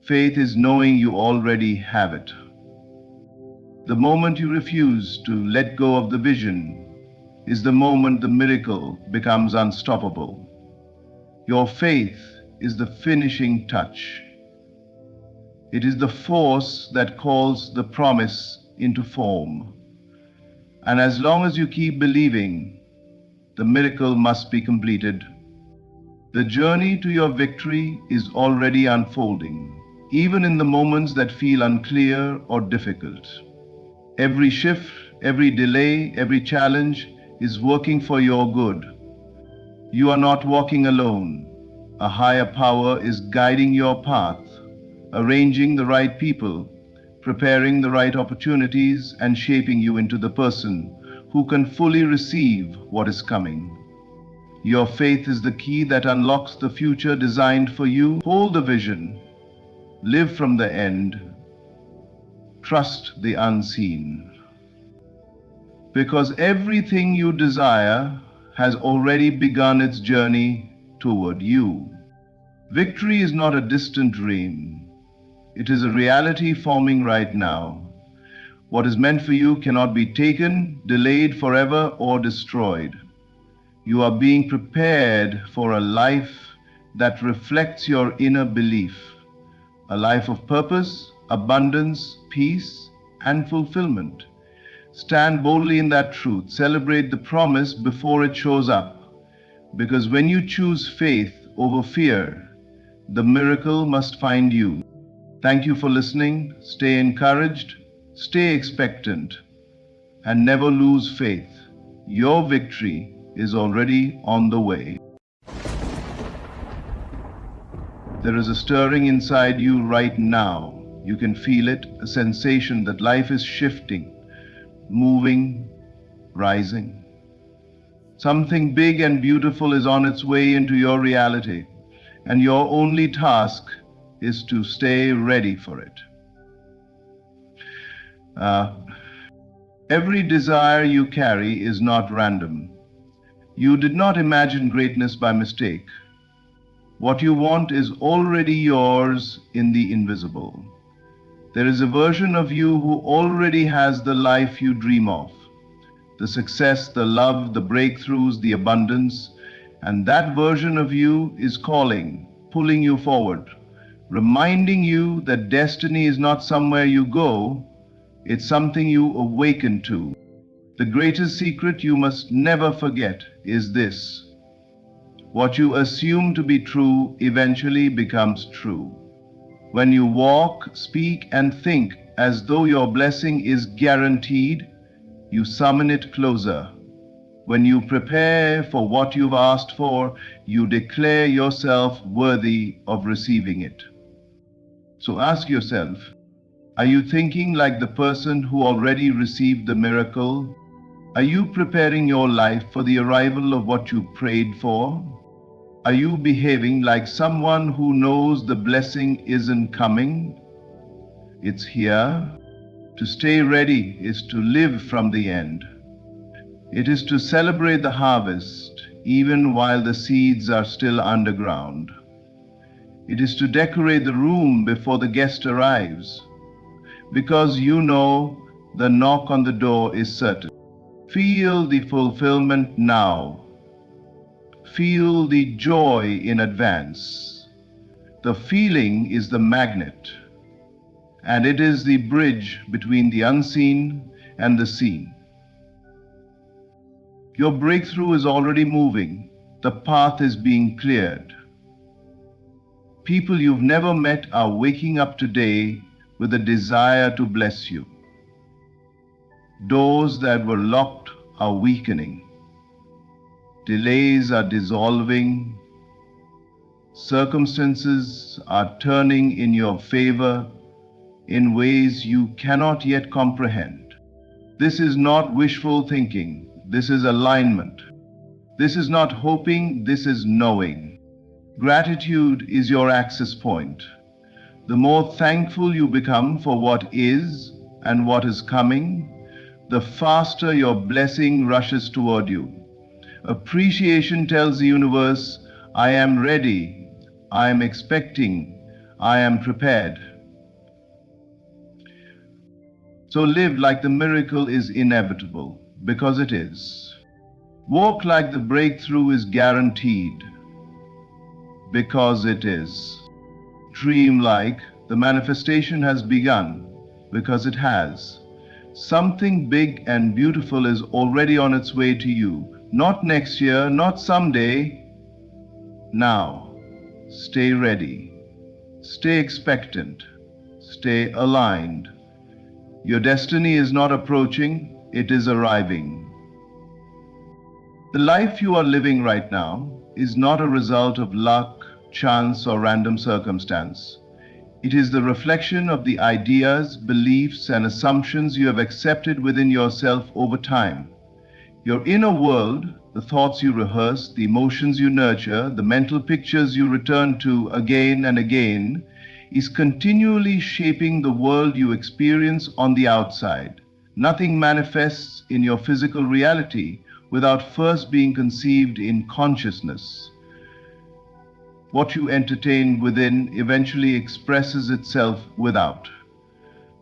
Faith is knowing you already have it. The moment you refuse to let go of the vision is the moment the miracle becomes unstoppable. Your faith is the finishing touch. It is the force that calls the promise into form. And as long as you keep believing, the miracle must be completed. The journey to your victory is already unfolding, even in the moments that feel unclear or difficult. Every shift, every delay, every challenge is working for your good. You are not walking alone. A higher power is guiding your path, arranging the right people, preparing the right opportunities, and shaping you into the person who can fully receive what is coming. Your faith is the key that unlocks the future designed for you. Hold the vision. Live from the end. Trust the unseen. Because everything you desire has already begun its journey toward you. Victory is not a distant dream. It is a reality forming right now. What is meant for you cannot be taken, delayed forever, or destroyed. You are being prepared for a life that reflects your inner belief, a life of purpose, abundance, peace, and fulfillment. Stand boldly in that truth. Celebrate the promise before it shows up. Because when you choose faith over fear, the miracle must find you. Thank you for listening. Stay encouraged, stay expectant, and never lose faith. Your victory is already on the way. There is a stirring inside you right now. You can feel it, a sensation that life is shifting, moving, rising. Something big and beautiful is on its way into your reality, and your only task is to stay ready for it. Every desire you carry is not random. You did not imagine greatness by mistake. What you want is already yours in the invisible. There is a version of you who already has the life you dream of, the success, the love, the breakthroughs, the abundance, and that version of you is calling, pulling you forward, reminding you that destiny is not somewhere you go, it's something you awaken to. The greatest secret you must never forget is this: what you assume to be true eventually becomes true. When you walk, speak, and think as though your blessing is guaranteed, you summon it closer. When you prepare for what you've asked for, you declare yourself worthy of receiving it. So ask yourself, are you thinking like the person who already received the miracle? Are you preparing your life for the arrival of what you prayed for? Are you behaving like someone who knows the blessing isn't coming? It's here. To stay ready is to live from the end. It is to celebrate the harvest even while the seeds are still underground. It is to decorate the room before the guest arrives, because you know the knock on the door is certain. Feel the fulfillment now. Feel the joy in advance. The feeling is the magnet, and it is the bridge between the unseen and the seen. Your breakthrough is already moving. The path is being cleared. People you've never met are waking up today with a desire to bless you. Doors that were locked are weakening. Delays are dissolving. Circumstances are turning in your favor in ways you cannot yet comprehend. This is not wishful thinking. This is alignment. This is not hoping. This is knowing. Gratitude is your access point. The more thankful you become for what is and what is coming, the faster your blessing rushes toward you. Appreciation tells the universe, I am ready, I am expecting, I am prepared. So live like the miracle is inevitable, because it is. Walk like the breakthrough is guaranteed, because it is. Dream like the manifestation has begun, because it has. Something big and beautiful is already on its way to you. Not next year, not someday. Now, stay ready. Stay expectant. Stay aligned. Your destiny is not approaching, it is arriving. The life you are living right now is not a result of luck, chance, or random circumstance. It is the reflection of the ideas, beliefs, and assumptions you have accepted within yourself over time. Your inner world, the thoughts you rehearse, the emotions you nurture, the mental pictures you return to again and again, is continually shaping the world you experience on the outside. Nothing manifests in your physical reality without first being conceived in consciousness. What you entertain within eventually expresses itself without.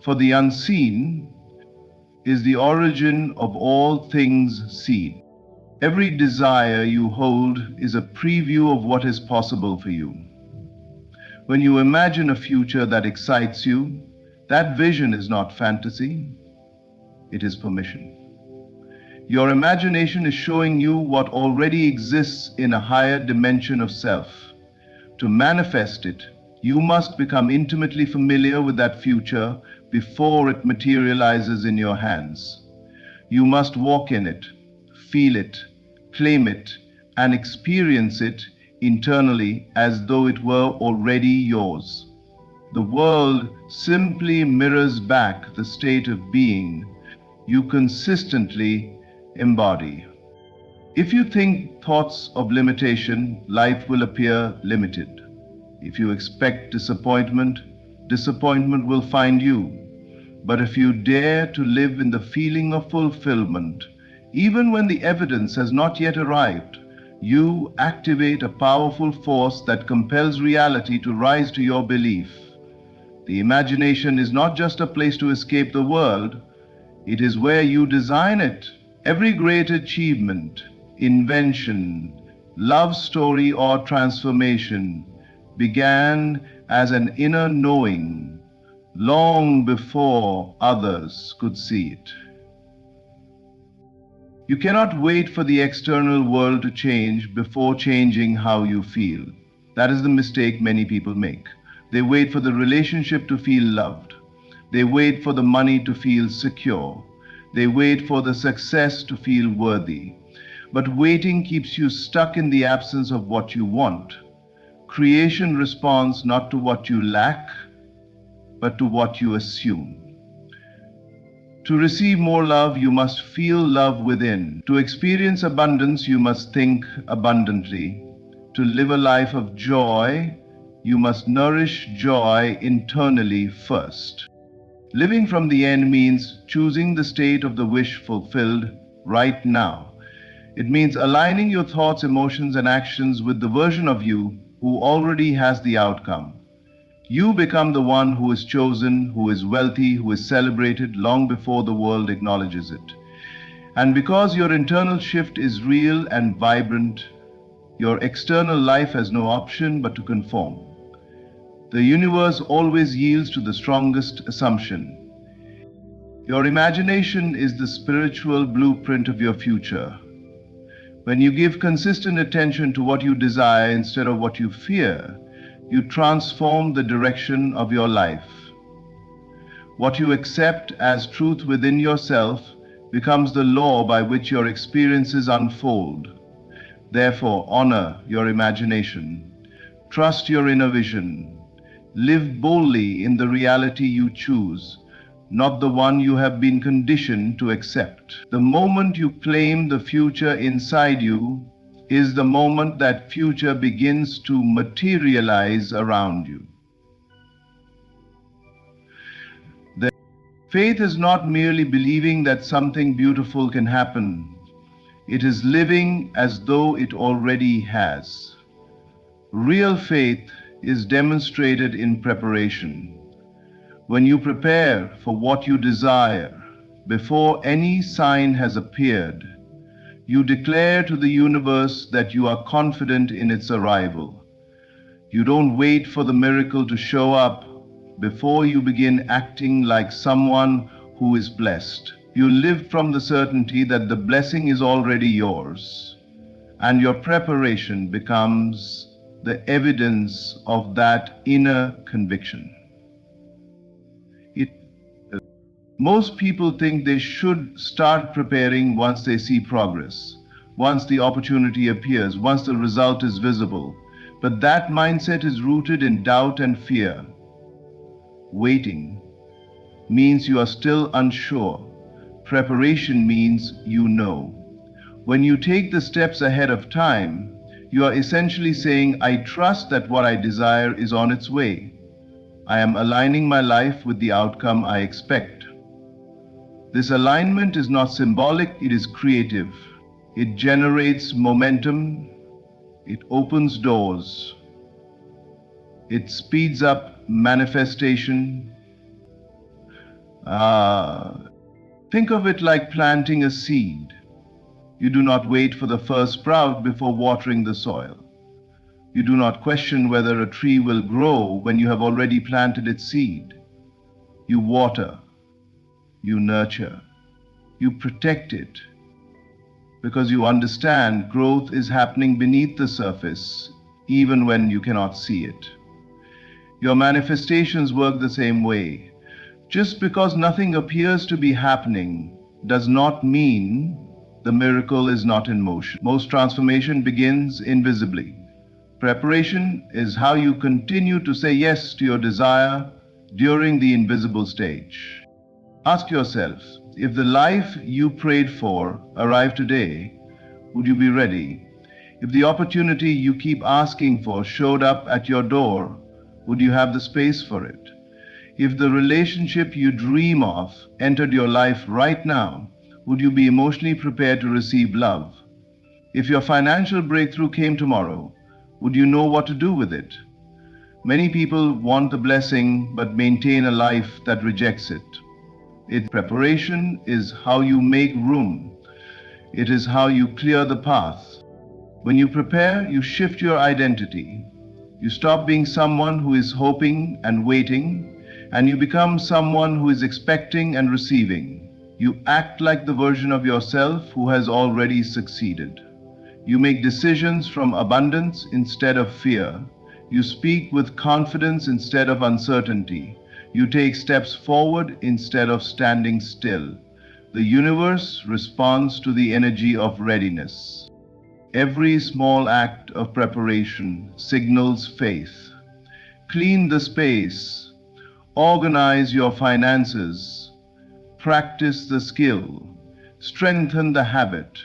For the unseen is the origin of all things seen. Every desire you hold is a preview of what is possible for you. When you imagine a future that excites you, that vision is not fantasy, it is permission. Your imagination is showing you what already exists in a higher dimension of self. To manifest it, you must become intimately familiar with that future before it materializes in your hands. You must walk in it, feel it, claim it, and experience it internally as though it were already yours. The world simply mirrors back the state of being you consistently embody. If you think thoughts of limitation, life will appear limited. If you expect disappointment, disappointment will find you. But if you dare to live in the feeling of fulfillment, even when the evidence has not yet arrived, you activate a powerful force that compels reality to rise to your belief. The imagination is not just a place to escape the world, it is where you design it. Every great achievement, invention, love story, or transformation began as an inner knowing long before others could see it. You cannot wait for the external world to change before changing how you feel. That is the mistake many people make. They wait for the relationship to feel loved. They wait for the money to feel secure. They wait for the success to feel worthy. But waiting keeps you stuck in the absence of what you want. Creation responds not to what you lack, but to what you assume. To receive more love, you must feel love within. To experience abundance, you must think abundantly. To live a life of joy, you must nourish joy internally first. Living from the end means choosing the state of the wish fulfilled right now. It means aligning your thoughts, emotions, and actions with the version of you who already has the outcome. You become the one who is chosen, who is wealthy, who is celebrated long before the world acknowledges it. And because your internal shift is real and vibrant, your external life has no option but to conform. The universe always yields to the strongest assumption. Your imagination is the spiritual blueprint of your future. When you give consistent attention to what you desire instead of what you fear, you transform the direction of your life. What you accept as truth within yourself becomes the law by which your experiences unfold. Therefore, honor your imagination. Trust your inner vision. Live boldly in the reality you choose, not the one you have been conditioned to accept. The moment you claim the future inside you is the moment that future begins to materialize around you. Faith is not merely believing that something beautiful can happen. It is living as though it already has. Real faith is demonstrated in preparation. When you prepare for what you desire, before any sign has appeared, you declare to the universe that you are confident in its arrival. You don't wait for the miracle to show up before you begin acting like someone who is blessed. You live from the certainty that the blessing is already yours, and your preparation becomes the evidence of that inner conviction. It, Most people think they should start preparing once they see progress, once the opportunity appears, once the result is visible. But that mindset is rooted in doubt and fear. Waiting means you are still unsure. Preparation means you know. When you take the steps ahead of time, you are essentially saying, I trust that what I desire is on its way. I am aligning my life with the outcome I expect. This alignment is not symbolic, it is creative. It generates momentum, it opens doors, it speeds up manifestation. Think of it like planting a seed. You do not wait for the first sprout before watering the soil. You do not question whether a tree will grow when you have already planted its seed. You water, you nurture, you protect it, because you understand growth is happening beneath the surface, even when you cannot see it. Your manifestations work the same way. Just because nothing appears to be happening does not mean the miracle is not in motion. Most transformation begins invisibly. Preparation is how you continue to say yes to your desire during the invisible stage. Ask yourself, if the life you prayed for arrived today, would you be ready? If the opportunity you keep asking for showed up at your door, would you have the space for it? If the relationship you dream of entered your life right now, would you be emotionally prepared to receive love? If your financial breakthrough came tomorrow, would you know what to do with it? Many people want the blessing but maintain a life that rejects it. Its preparation is how you make room. It is how you clear the path. When you prepare, you shift your identity. You stop being someone who is hoping and waiting, and you become someone who is expecting and receiving. You act like the version of yourself who has already succeeded. You make decisions from abundance instead of fear. You speak with confidence instead of uncertainty. You take steps forward instead of standing still. The universe responds to the energy of readiness. Every small act of preparation signals faith. Clean the space. Organize your finances. Practice the skill. Strengthen the habit.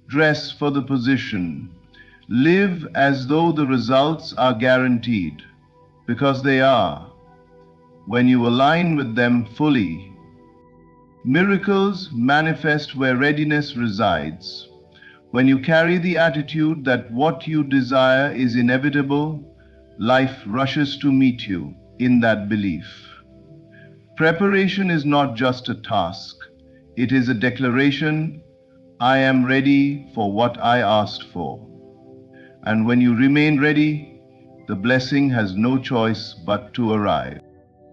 Dress for the position. Live as though the results are guaranteed, because they are. When you align with them fully, miracles manifest where readiness resides. When you carry the attitude that what you desire is inevitable, life rushes to meet you in that belief. Preparation is not just a task, it is a declaration, I am ready for what I asked for. And when you remain ready, The blessing has no choice but to arrive.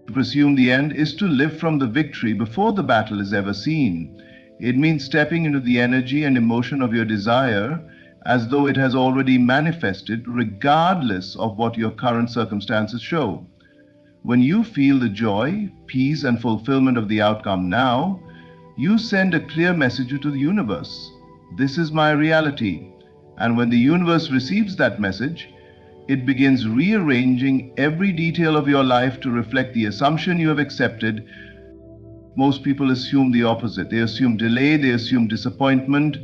To presume the end is to live from the victory before the battle is ever seen. It means stepping into the energy and emotion of your desire as though it has already manifested, regardless of what your current circumstances show. When you feel the joy, peace, and fulfillment of the outcome now, you send a clear message to the universe. This is my reality. And when the universe receives that message, it begins rearranging every detail of your life to reflect the assumption you have accepted. Most people assume the opposite. They assume delay, they assume disappointment,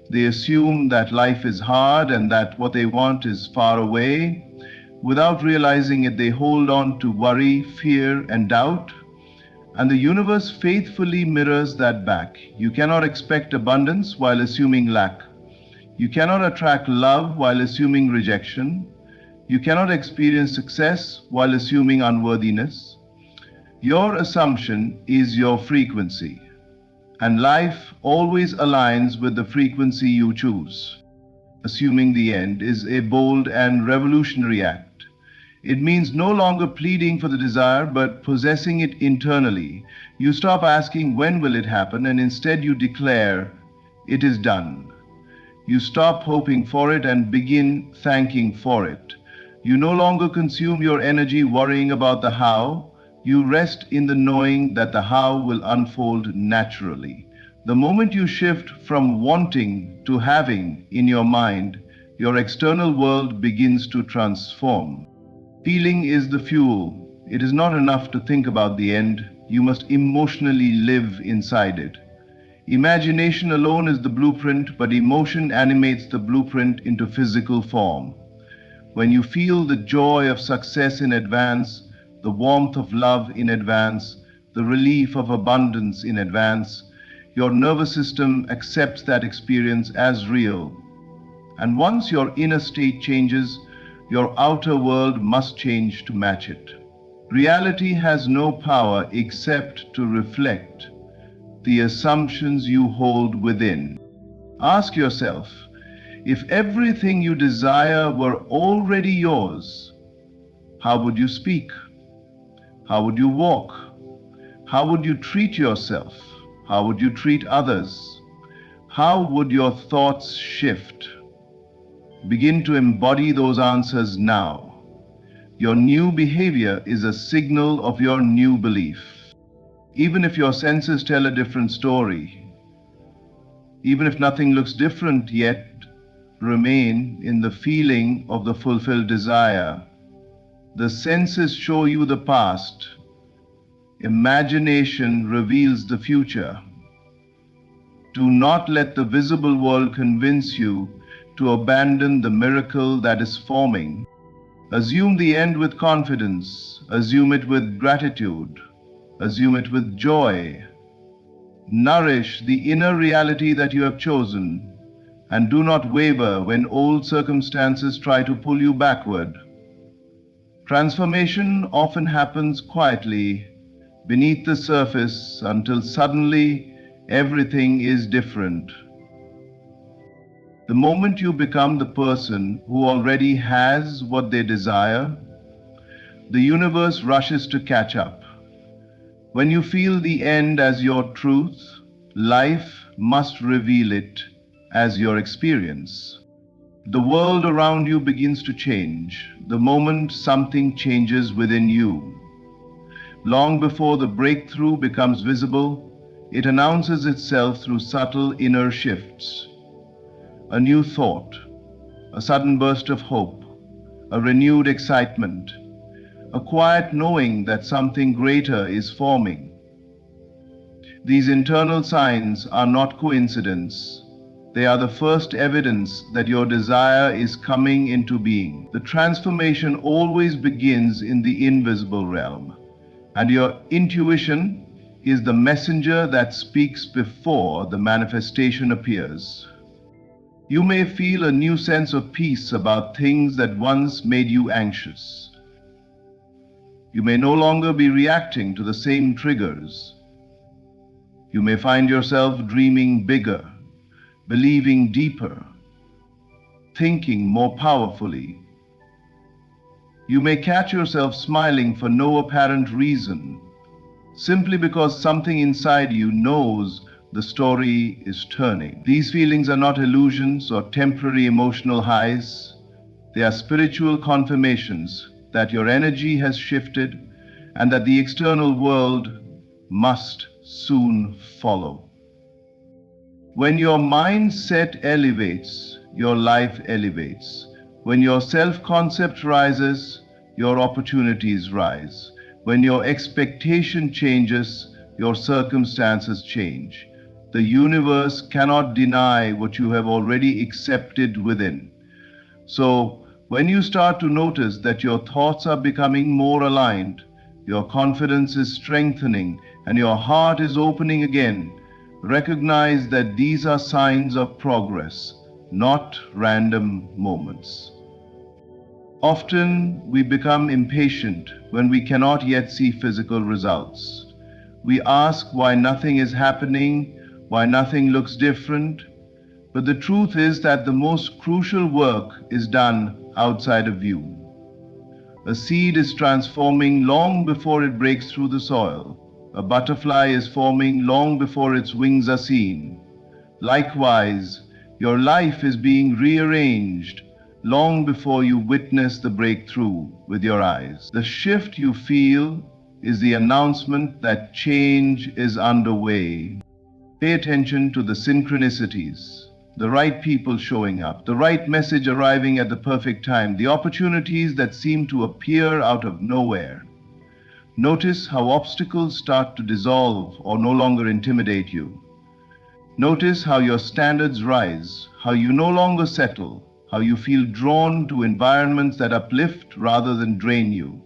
they assume that life is hard and that what they want is far away. Without realizing it, they hold on to worry, fear, and doubt. And the universe faithfully mirrors that back. You cannot expect abundance while assuming lack. You cannot attract love while assuming rejection. You cannot experience success while assuming unworthiness. Your assumption is your frequency, and life always aligns with the frequency you choose. Assuming the end is a bold and revolutionary act. It means no longer pleading for the desire, but possessing it internally. You stop asking when will it happen, and instead you declare, it is done. You stop hoping for it and begin thanking for it. You no longer consume your energy worrying about the how. You rest in the knowing that the how will unfold naturally. The moment you shift from wanting to having in your mind, your external world begins to transform. Feeling is the fuel. It is not enough to think about the end. You must emotionally live inside it. Imagination alone is the blueprint, but emotion animates the blueprint into physical form. When you feel the joy of success in advance, the warmth of love in advance, the relief of abundance in advance, your nervous system accepts that experience as real. And once your inner state changes, your outer world must change to match it. Reality has no power except to reflect the assumptions you hold within. Ask yourself, if everything you desire were already yours, how would you speak? How would you walk? How would you treat yourself? How would you treat others? How would your thoughts shift? Begin to embody those answers now. Your new behavior is a signal of your new belief. Even if your senses tell a different story, even if nothing looks different yet, remain in the feeling of the fulfilled desire. The senses show you the past. Imagination reveals the future. Do not let the visible world convince you to abandon the miracle that is forming. Assume the end with confidence. Assume it with gratitude. Assume it with joy. Nourish the inner reality that you have chosen, and do not waver when old circumstances try to pull you backward. Transformation often happens quietly, beneath the surface, until suddenly everything is different. The moment you become the person who already has what they desire, the universe rushes to catch up. When you feel the end as your truth, life must reveal it as your experience. The world around you begins to change the moment something changes within you. Long before the breakthrough becomes visible, it announces itself through subtle inner shifts. A new thought, a sudden burst of hope, a renewed excitement, a quiet knowing that something greater is forming. These internal signs are not coincidence. They are the first evidence that your desire is coming into being. The transformation always begins in the invisible realm, and your intuition is the messenger that speaks before the manifestation appears. You may feel a new sense of peace about things that once made you anxious. You may no longer be reacting to the same triggers. You may find yourself dreaming bigger, believing deeper, thinking more powerfully. You may catch yourself smiling for no apparent reason, simply because something inside you knows the story is turning. These feelings are not illusions or temporary emotional highs. They are spiritual confirmations that your energy has shifted and that the external world must soon follow. When your mindset elevates, your life elevates. When your self-concept rises, your opportunities rise. When your expectation changes, your circumstances change. The universe cannot deny what you have already accepted within. So, when you start to notice that your thoughts are becoming more aligned, your confidence is strengthening, and your heart is opening again, recognize that these are signs of progress, not random moments. Often we become impatient when we cannot yet see physical results. We ask why nothing is happening, why nothing looks different, but the truth is that the most crucial work is done outside of you. A seed is transforming long before it breaks through the soil. A butterfly is forming long before its wings are seen. Likewise, your life is being rearranged long before you witness the breakthrough with your eyes. The shift you feel is the announcement that change is underway. Pay attention to the synchronicities, the right people showing up, the right message arriving at the perfect time, the opportunities that seem to appear out of nowhere. Notice how obstacles start to dissolve or no longer intimidate you. Notice how your standards rise, how you no longer settle, how you feel drawn to environments that uplift rather than drain you.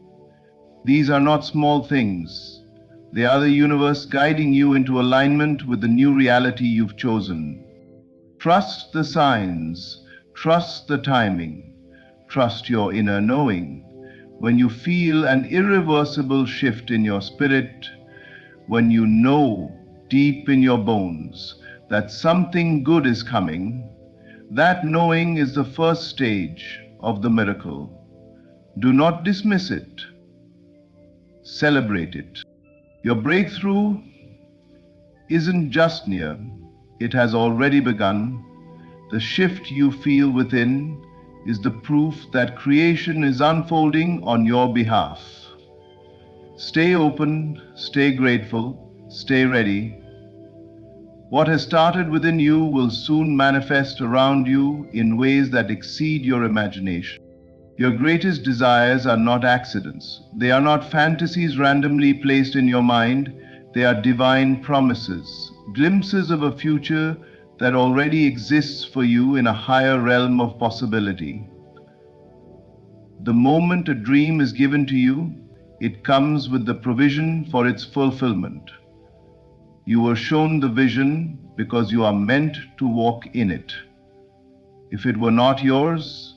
These are not small things. They are the universe guiding you into alignment with the new reality you've chosen. Trust the signs, trust the timing, trust your inner knowing. When you feel an irreversible shift in your spirit, when you know deep in your bones that something good is coming, that knowing is the first stage of the miracle. Do not dismiss it. Celebrate it. Your breakthrough isn't just near, it has already begun. The shift you feel within is the proof that creation is unfolding on your behalf. Stay open, stay grateful, stay ready. What has started within you will soon manifest around you in ways that exceed your imagination. Your greatest desires are not accidents. They are not fantasies randomly placed in your mind. They are divine promises, glimpses of a future that already exists for you in a higher realm of possibility. The moment a dream is given to you, it comes with the provision for its fulfillment. You were shown the vision because you are meant to walk in it. If it were not yours,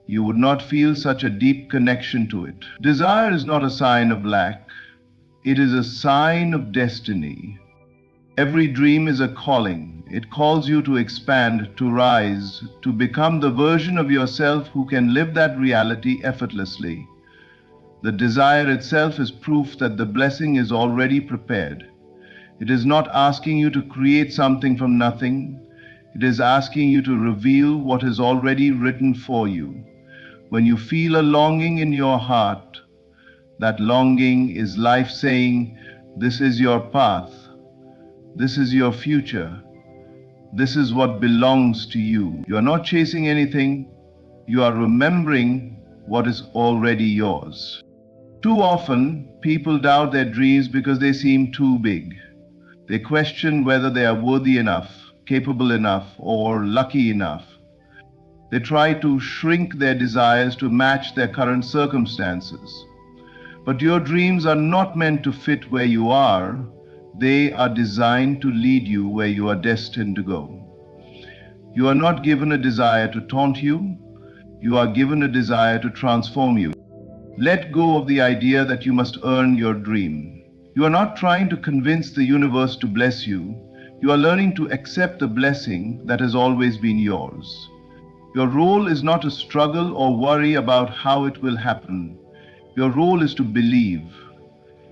you would not feel such a deep connection to it. Desire is not a sign of lack, it is a sign of destiny. Every dream is a calling. It calls you to expand, to rise, to become the version of yourself who can live that reality effortlessly. The desire itself is proof that the blessing is already prepared. It is not asking you to create something from nothing. It is asking you to reveal what is already written for you. When you feel a longing in your heart, that longing is life saying, this is your path, this is your future, this is what belongs to you. You are not chasing anything, you are remembering what is already yours. Too often, people doubt their dreams because they seem too big. They question whether they are worthy enough, capable enough, or lucky enough. They try to shrink their desires to match their current circumstances. But your dreams are not meant to fit where you are. They are designed to lead you where you are destined to go. You are not given a desire to taunt you. You are given a desire to transform you. Let go of the idea that you must earn your dream. You are not trying to convince the universe to bless you. You are learning to accept the blessing that has always been yours. Your role is not to struggle or worry about how it will happen. Your role is to believe,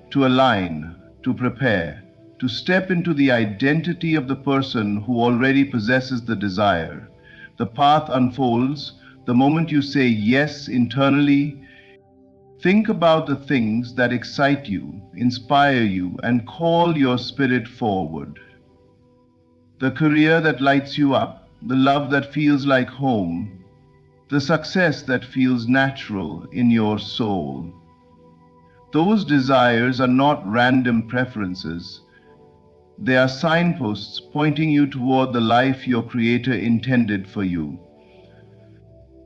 to align, to prepare, to step into the identity of the person who already possesses the desire. The path unfolds the moment you say yes internally. Think about the things that excite you, inspire you, and call your spirit forward. The career that lights you up, the love that feels like home, the success that feels natural in your soul. Those desires are not random preferences. They are signposts pointing you toward the life your Creator intended for you.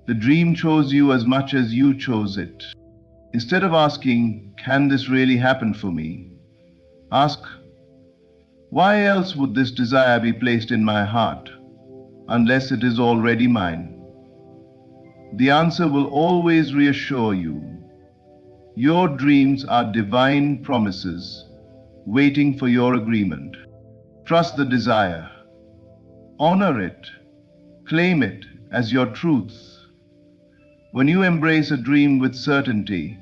The dream chose you as much as you chose it. Instead of asking, "Can this really happen for me?" ask, "Why else would this desire be placed in my heart, unless it is already mine?" The answer will always reassure you. Your dreams are divine promises, waiting for your agreement. Trust the desire. Honor it. Claim it as your truth. When you embrace a dream with certainty,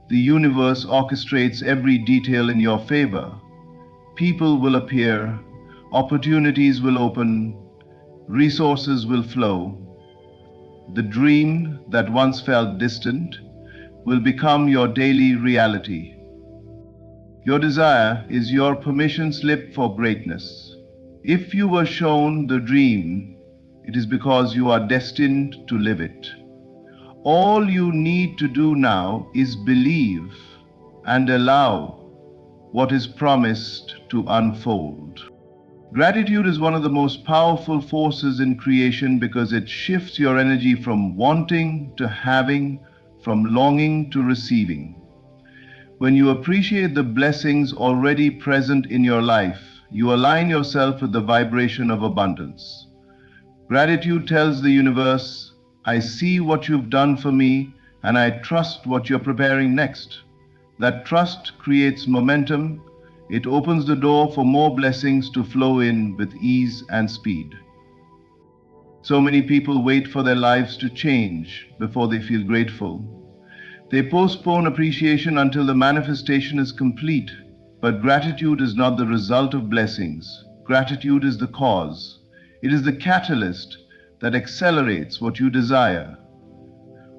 the universe orchestrates every detail in your favor. People will appear, opportunities will open, resources will flow. The dream that once felt distant will become your daily reality. Your desire is your permission slip for greatness. If you were shown the dream, it is because you are destined to live it. All you need to do now is believe and allow what is promised to unfold. Gratitude is one of the most powerful forces in creation because it shifts your energy from wanting to having, from longing to receiving. When you appreciate the blessings already present in your life, you align yourself with the vibration of abundance. Gratitude tells the universe, "I see what you've done for me, and I trust what you're preparing next." That trust creates momentum. It opens the door for more blessings to flow in with ease and speed. So many people wait for their lives to change before they feel grateful. They postpone appreciation until the manifestation is complete. But gratitude is not the result of blessings. Gratitude is the cause. It is the catalyst that accelerates what you desire.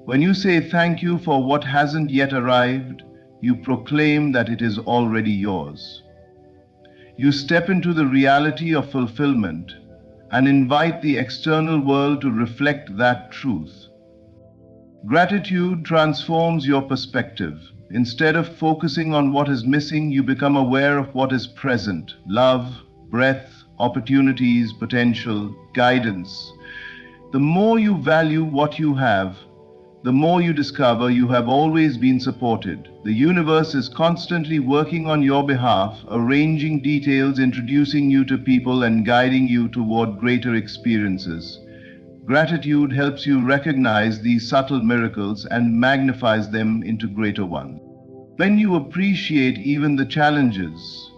When you say thank you for what hasn't yet arrived, you proclaim that it is already yours. You step into the reality of fulfillment and invite the external world to reflect that truth. Gratitude transforms your perspective. Instead of focusing on what is missing, you become aware of what is present: love, breath, opportunities, potential, guidance. The more you value what you have, the more you discover you have always been supported. The universe is constantly working on your behalf, arranging details, introducing you to people, and guiding you toward greater experiences. Gratitude helps you recognize these subtle miracles and magnifies them into greater ones. When you appreciate even the challenges,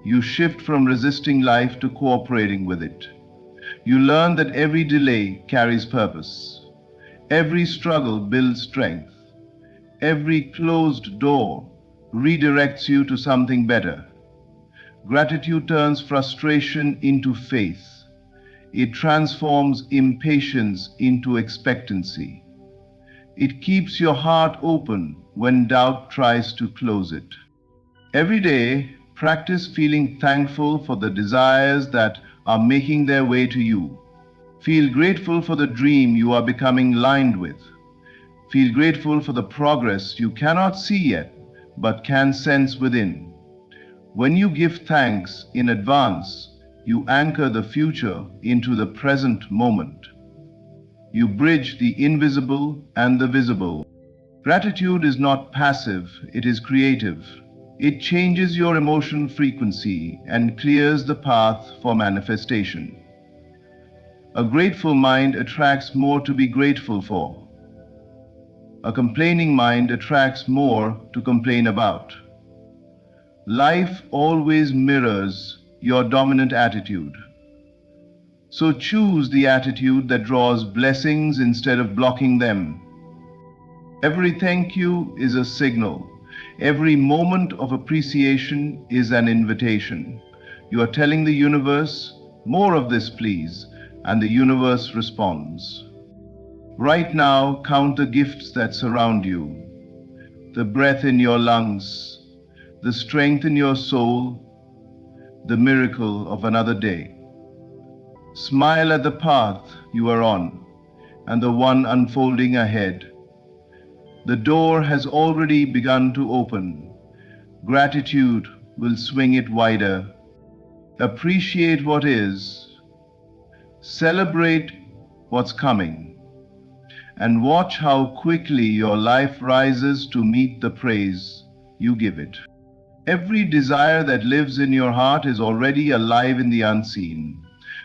you shift from resisting life to cooperating with it. You learn that every delay carries purpose. Every struggle builds strength. Every closed door redirects you to something better. Gratitude turns frustration into faith. It transforms impatience into expectancy. It keeps your heart open when doubt tries to close it. Every day, practice feeling thankful for the desires that are making their way to you. Feel grateful for the dream you are becoming lined with. Feel grateful for the progress you cannot see yet, but can sense within. When you give thanks in advance, you anchor the future into the present moment. You bridge the invisible and the visible. Gratitude is not passive, it is creative. It changes your emotion frequency and clears the path for manifestation. A grateful mind attracts more to be grateful for. A complaining mind attracts more to complain about. Life always mirrors your dominant attitude. So choose the attitude that draws blessings instead of blocking them. Every thank you is a signal. Every moment of appreciation is an invitation. You are telling the universe, more of this, please, and the universe responds. Right now, count the gifts that surround you: the breath in your lungs, the strength in your soul, the miracle of another day. Smile at the path you are on and the one unfolding ahead. The door has already begun to open. Gratitude will swing it wider. Appreciate what is, celebrate what's coming, and watch how quickly your life rises to meet the praise you give it. Every desire that lives in your heart is already alive in the unseen.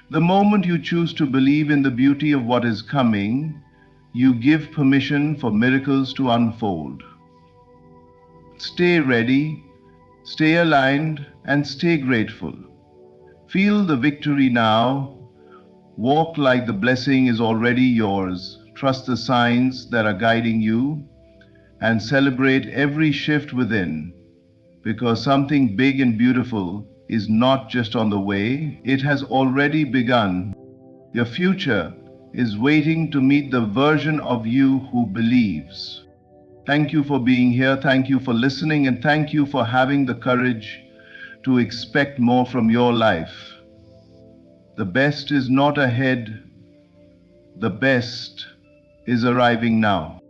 The moment you choose to believe in the beauty of what is coming, you give permission for miracles to unfold. Stay ready, stay aligned, and stay grateful. Feel the victory now. Walk like the blessing is already yours. Trust the signs that are guiding you, and celebrate every shift within, because something big and beautiful is not just on the way, it has already begun. Your future is waiting to meet the version of you who believes. Thank you for being here. Thank you for listening. And thank you for having the courage to expect more from your life. The best is not ahead, the best is arriving now.